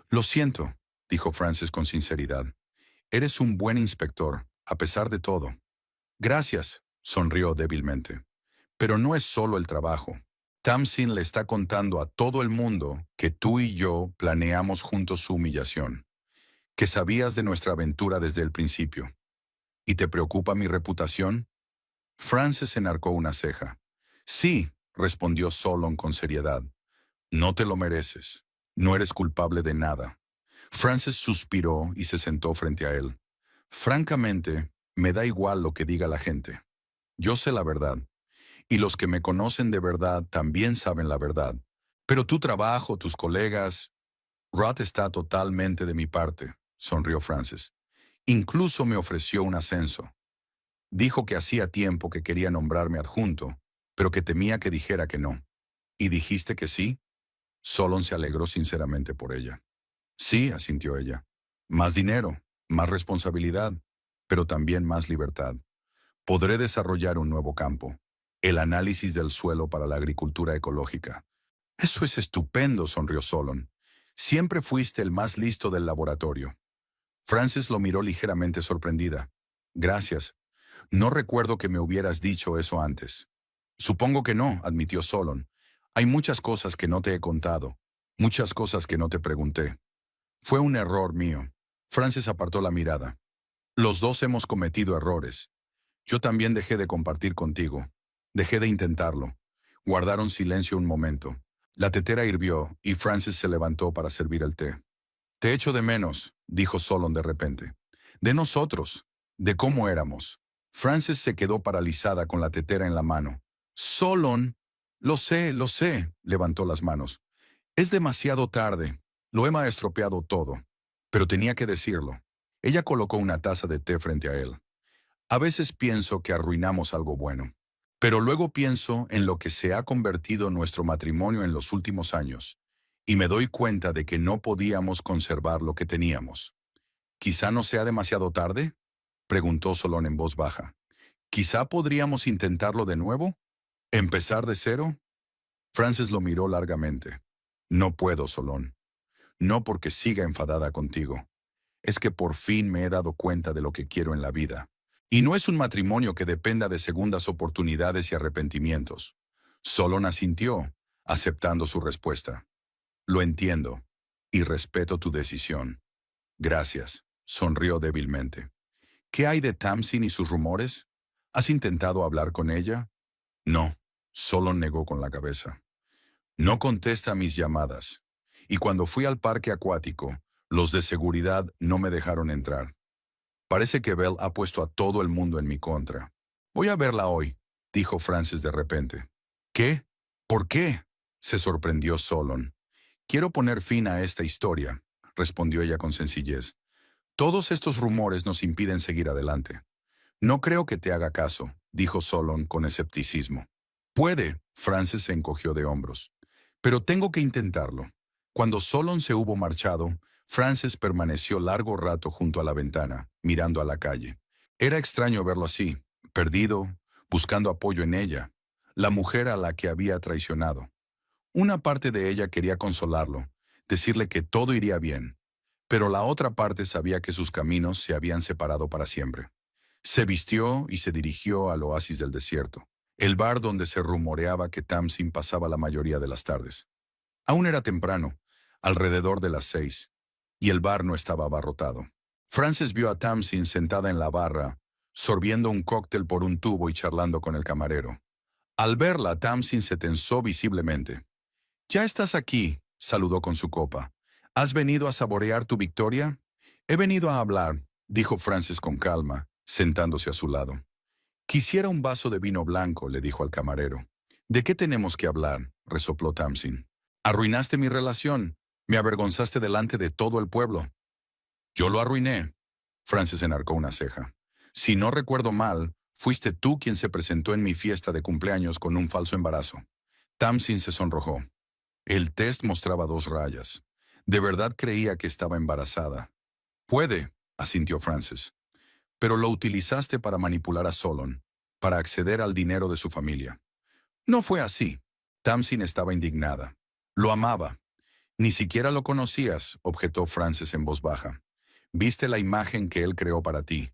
Lo siento, dijo Frances con sinceridad. Eres un buen inspector, a pesar de todo. Gracias, sonrió débilmente. Pero no es solo el trabajo. Tamsin le está contando a todo el mundo que tú y yo planeamos juntos su humillación, que sabías de nuestra aventura desde el principio. ¿Y te preocupa mi reputación? Frances enarcó una ceja. Sí, respondió Solon con seriedad. No te lo mereces. No eres culpable de nada. Frances suspiró y se sentó frente a él. Francamente, me da igual lo que diga la gente. Yo sé la verdad. Y los que me conocen de verdad también saben la verdad. Pero tu trabajo, tus colegas... Rod está totalmente de mi parte, sonrió Frances. Incluso me ofreció un ascenso. Dijo que hacía tiempo que quería nombrarme adjunto, pero que temía que dijera que no. ¿Y dijiste que sí? Solon se alegró sinceramente por ella. Sí, asintió ella. Más dinero, más responsabilidad, pero también más libertad. Podré desarrollar un nuevo campo, el análisis del suelo para la agricultura ecológica. Eso es estupendo, sonrió Solon. Siempre fuiste el más listo del laboratorio. Frances lo miró ligeramente sorprendida. Gracias. No recuerdo que me hubieras dicho eso antes. Supongo que no, admitió Solon. Hay muchas cosas que no te he contado, muchas cosas que no te pregunté. Fue un error mío. Frances apartó la mirada. Los dos hemos cometido errores. Yo también dejé de compartir contigo. Dejé de intentarlo. Guardaron silencio un momento. La tetera hirvió y Frances se levantó para servir el té. Te echo de menos, dijo Solon de repente. De nosotros, de cómo éramos. Frances se quedó paralizada con la tetera en la mano. Solon, lo sé, levantó las manos. Es demasiado tarde. Lo he estropeado todo. Pero tenía que decirlo. Ella colocó una taza de té frente a él. A veces pienso que arruinamos algo bueno. Pero luego pienso en lo que se ha convertido nuestro matrimonio en los últimos años. Y me doy cuenta de que no podíamos conservar lo que teníamos. ¿Quizá no sea demasiado tarde?, preguntó Solón en voz baja. ¿Quizá podríamos intentarlo de nuevo? ¿Empezar de cero? Frances lo miró largamente. No puedo, Solón. No porque siga enfadada contigo. Es que por fin me he dado cuenta de lo que quiero en la vida. Y no es un matrimonio que dependa de segundas oportunidades y arrepentimientos. Solón asintió, aceptando su respuesta. Lo entiendo, y respeto tu decisión. Gracias, sonrió débilmente. ¿Qué hay de Tamsin y sus rumores? ¿Has intentado hablar con ella? No, Solon negó con la cabeza. No contesta mis llamadas. Y cuando fui al parque acuático, los de seguridad no me dejaron entrar. Parece que Belle ha puesto a todo el mundo en mi contra. Voy a verla hoy, dijo Frances de repente. ¿Qué? ¿Por qué?, se sorprendió Solon. Quiero poner fin a esta historia, respondió ella con sencillez. Todos estos rumores nos impiden seguir adelante. No creo que te haga caso, dijo Solon con escepticismo. Puede, Frances se encogió de hombros. Pero tengo que intentarlo. Cuando Solon se hubo marchado, Frances permaneció largo rato junto a la ventana, mirando a la calle. Era extraño verlo así, perdido, buscando apoyo en ella, la mujer a la que había traicionado. Una parte de ella quería consolarlo, decirle que todo iría bien, pero la otra parte sabía que sus caminos se habían separado para siempre. Se vistió y se dirigió al oasis del desierto, el bar donde se rumoreaba que Tamsin pasaba la mayoría de las tardes. Aún era temprano, alrededor de las 6, y el bar no estaba abarrotado. Frances vio a Tamsin sentada en la barra, sorbiendo un cóctel por un tubo y charlando con el camarero. Al verla, Tamsin se tensó visiblemente. «Ya estás aquí», saludó con su copa. «¿Has venido a saborear tu victoria?» «He venido a hablar», dijo Frances con calma, sentándose a su lado. «Quisiera un vaso de vino blanco», le dijo al camarero. «¿De qué tenemos que hablar?», resopló Tamsin. «Arruinaste mi relación. Me avergonzaste delante de todo el pueblo». «Yo lo arruiné». Frances enarcó una ceja. «Si no recuerdo mal, fuiste tú quien se presentó en mi fiesta de cumpleaños con un falso embarazo». Tamsin se sonrojó. El test mostraba 2 rayas. De verdad creía que estaba embarazada. «Puede», asintió Frances. «Pero lo utilizaste para manipular a Solon, para acceder al dinero de su familia». «No fue así». Tamsin estaba indignada. «Lo amaba». «Ni siquiera lo conocías», objetó Frances en voz baja. «Viste la imagen que él creó para ti.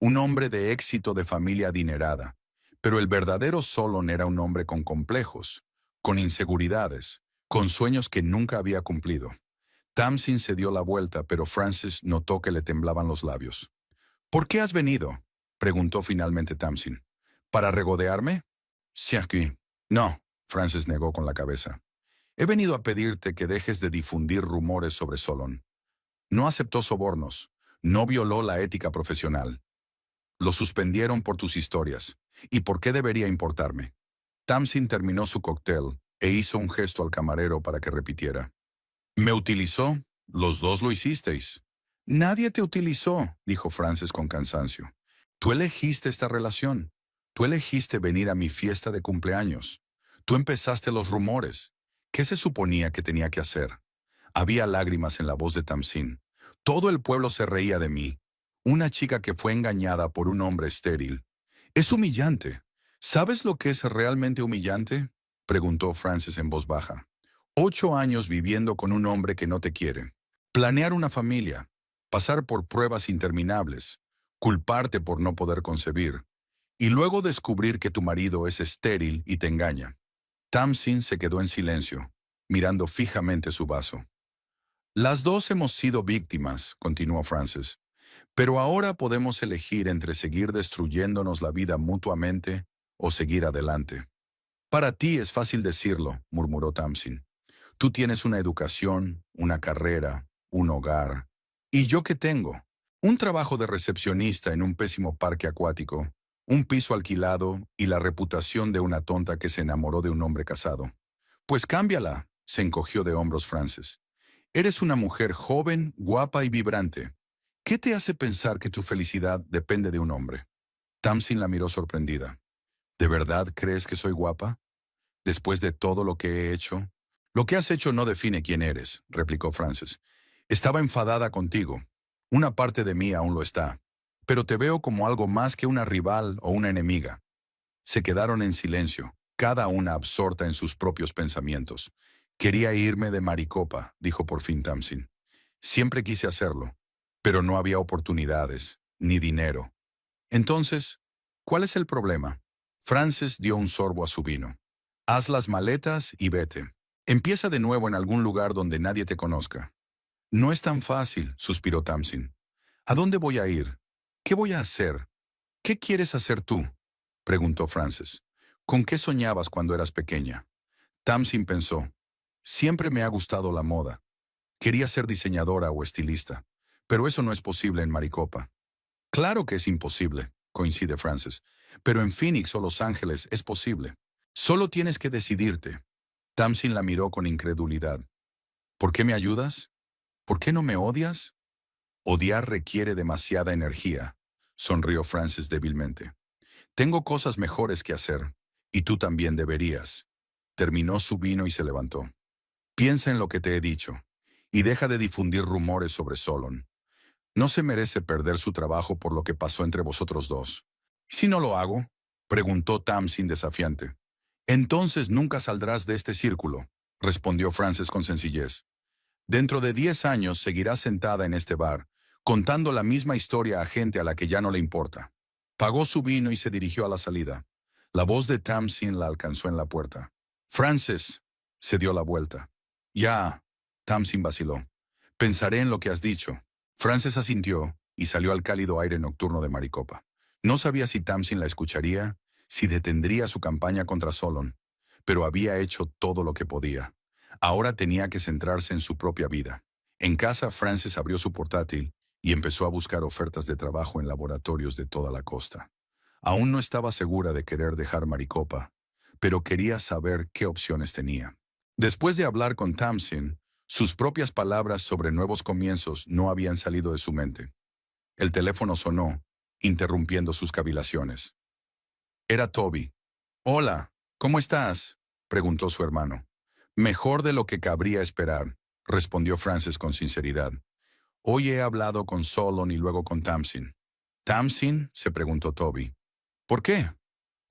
Un hombre de éxito de familia adinerada. Pero el verdadero Solon era un hombre con complejos, con inseguridades, con sueños que nunca había cumplido». Tamsin se dio la vuelta, pero Frances notó que le temblaban los labios. «¿Por qué has venido?», preguntó finalmente Tamsin. «¿Para regodearme?» «Sí, aquí». «No», Frances negó con la cabeza. «He venido a pedirte que dejes de difundir rumores sobre Solon. No aceptó sobornos, no violó la ética profesional. Lo suspendieron por tus historias. ¿Y por qué debería importarme?». Tamsin terminó su cóctel e hizo un gesto al camarero para que repitiera. «¿Me utilizó? Los dos lo hicisteis». «Nadie te utilizó», dijo Frances con cansancio. «Tú elegiste esta relación. Tú elegiste venir a mi fiesta de cumpleaños. Tú empezaste los rumores. ¿Qué se suponía que tenía que hacer?». Había lágrimas en la voz de Tamsin. «Todo el pueblo se reía de mí. Una chica que fue engañada por un hombre estéril. Es humillante. ¿Sabes lo que es realmente humillante?», preguntó Frances en voz baja. 8 años viviendo con un hombre que no te quiere. Planear una familia. Pasar por pruebas interminables. Culparte por no poder concebir. Y luego descubrir que tu marido es estéril y te engaña». Tamsin se quedó en silencio, mirando fijamente su vaso. «Las dos hemos sido víctimas», continuó Frances, «pero ahora podemos elegir entre seguir destruyéndonos la vida mutuamente o seguir adelante». «Para ti es fácil decirlo», murmuró Tamsin. «Tú tienes una educación, una carrera, un hogar. ¿Y yo qué tengo? Un trabajo de recepcionista en un pésimo parque acuático, un piso alquilado y la reputación de una tonta que se enamoró de un hombre casado». «Pues cámbiala», se encogió de hombros Frances. «Eres una mujer joven, guapa y vibrante. ¿Qué te hace pensar que tu felicidad depende de un hombre?». Tamsin la miró sorprendida. «¿De verdad crees que soy guapa? Después de todo lo que he hecho». «Lo que has hecho no define quién eres», replicó Frances. «Estaba enfadada contigo. Una parte de mí aún lo está. Pero te veo como algo más que una rival o una enemiga». Se quedaron en silencio, cada una absorta en sus propios pensamientos. «Quería irme de Maricopa», dijo por fin Tamsin. «Siempre quise hacerlo, pero no había oportunidades, ni dinero». «Entonces, ¿cuál es el problema?». Frances dio un sorbo a su vino. «Haz las maletas y vete. Empieza de nuevo en algún lugar donde nadie te conozca». «No es tan fácil», suspiró Tamsin. «¿A dónde voy a ir? ¿Qué voy a hacer? ¿Qué quieres hacer tú?», preguntó Frances. «¿Con qué soñabas cuando eras pequeña?». Tamsin pensó. «Siempre me ha gustado la moda. Quería ser diseñadora o estilista, pero eso no es posible en Maricopa». «Claro que es imposible», coincide Frances, «pero en Phoenix o Los Ángeles es posible. Solo tienes que decidirte». Tamsin la miró con incredulidad. «¿Por qué me ayudas? ¿Por qué no me odias?». «Odiar requiere demasiada energía», sonrió Frances débilmente. «Tengo cosas mejores que hacer, y tú también deberías». Terminó su vino y se levantó. «Piensa en lo que te he dicho, y deja de difundir rumores sobre Solon. No se merece perder su trabajo por lo que pasó entre vosotros dos». «¿Si no lo hago?», preguntó Tamsin desafiante. «Entonces nunca saldrás de este círculo», respondió Frances con sencillez. Dentro de 10 años seguirás sentada en este bar, contando la misma historia a gente a la que ya no le importa. Pagó su vino y se dirigió a la salida. La voz de Tamsin la alcanzó en la puerta. Frances, se dio la vuelta. Ya, Tamsin vaciló. Pensaré en lo que has dicho. Frances asintió y salió al cálido aire nocturno de Maricopa. No sabía si Tamsin la escucharía, si detendría su campaña contra Solon, pero había hecho todo lo que podía. Ahora tenía que centrarse en su propia vida. En casa, Frances abrió su portátil y empezó a buscar ofertas de trabajo en laboratorios de toda la costa. Aún no estaba segura de querer dejar Maricopa, pero quería saber qué opciones tenía. Después de hablar con Tamsin, sus propias palabras sobre nuevos comienzos no habían salido de su mente. El teléfono sonó, interrumpiendo sus cavilaciones. Era Toby. «Hola, ¿cómo estás?», preguntó su hermano. «Mejor de lo que cabría esperar», respondió Frances con sinceridad. «Hoy he hablado con Solon y luego con Tamsin». «¿Tamsin?», se preguntó Toby. «¿Por qué?».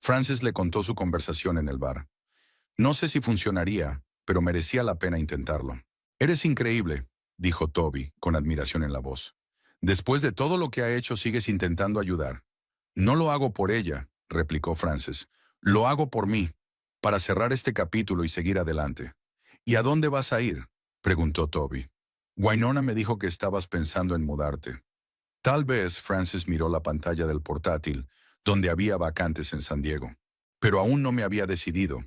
Frances le contó su conversación en el bar. «No sé si funcionaría, pero merecía la pena intentarlo». «Eres increíble», dijo Toby, con admiración en la voz. «Después de todo lo que ha hecho, sigues intentando ayudar». «No lo hago por ella», replicó Frances. «Lo hago por mí, para cerrar este capítulo y seguir adelante». «¿Y a dónde vas a ir?», preguntó Toby. «Wynonna me dijo que estabas pensando en mudarte». Tal vez Frances miró la pantalla del portátil, donde había vacantes en San Diego. «Pero aún no me había decidido.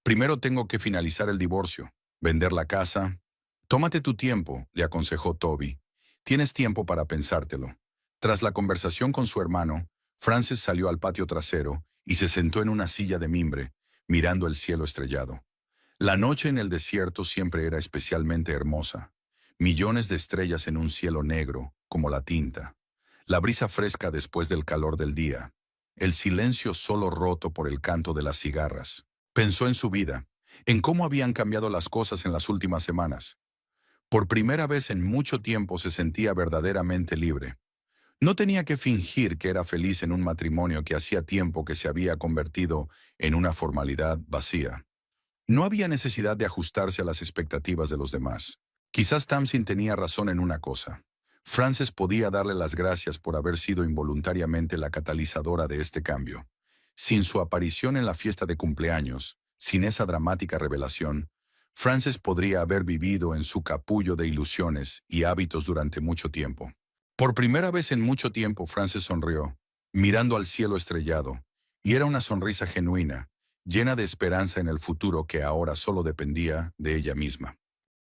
Primero tengo que finalizar el divorcio, vender la casa». «Tómate tu tiempo», le aconsejó Toby. «Tienes tiempo para pensártelo». Tras la conversación con su hermano, Frances salió al patio trasero y se sentó en una silla de mimbre, mirando el cielo estrellado. La noche en el desierto siempre era especialmente hermosa. Millones de estrellas en un cielo negro, como la tinta. La brisa fresca después del calor del día. El silencio solo roto por el canto de las cigarras. Pensó en su vida, en cómo habían cambiado las cosas en las últimas semanas. Por primera vez en mucho tiempo se sentía verdaderamente libre. No tenía que fingir que era feliz en un matrimonio que hacía tiempo que se había convertido en una formalidad vacía. No había necesidad de ajustarse a las expectativas de los demás. Quizás Tamsin tenía razón en una cosa. Frances podía darle las gracias por haber sido involuntariamente la catalizadora de este cambio. Sin su aparición en la fiesta de cumpleaños, sin esa dramática revelación, Frances podría haber vivido en su capullo de ilusiones y hábitos durante mucho tiempo. Por primera vez en mucho tiempo, Frances sonrió, mirando al cielo estrellado, y era una sonrisa genuina, llena de esperanza en el futuro que ahora solo dependía de ella misma.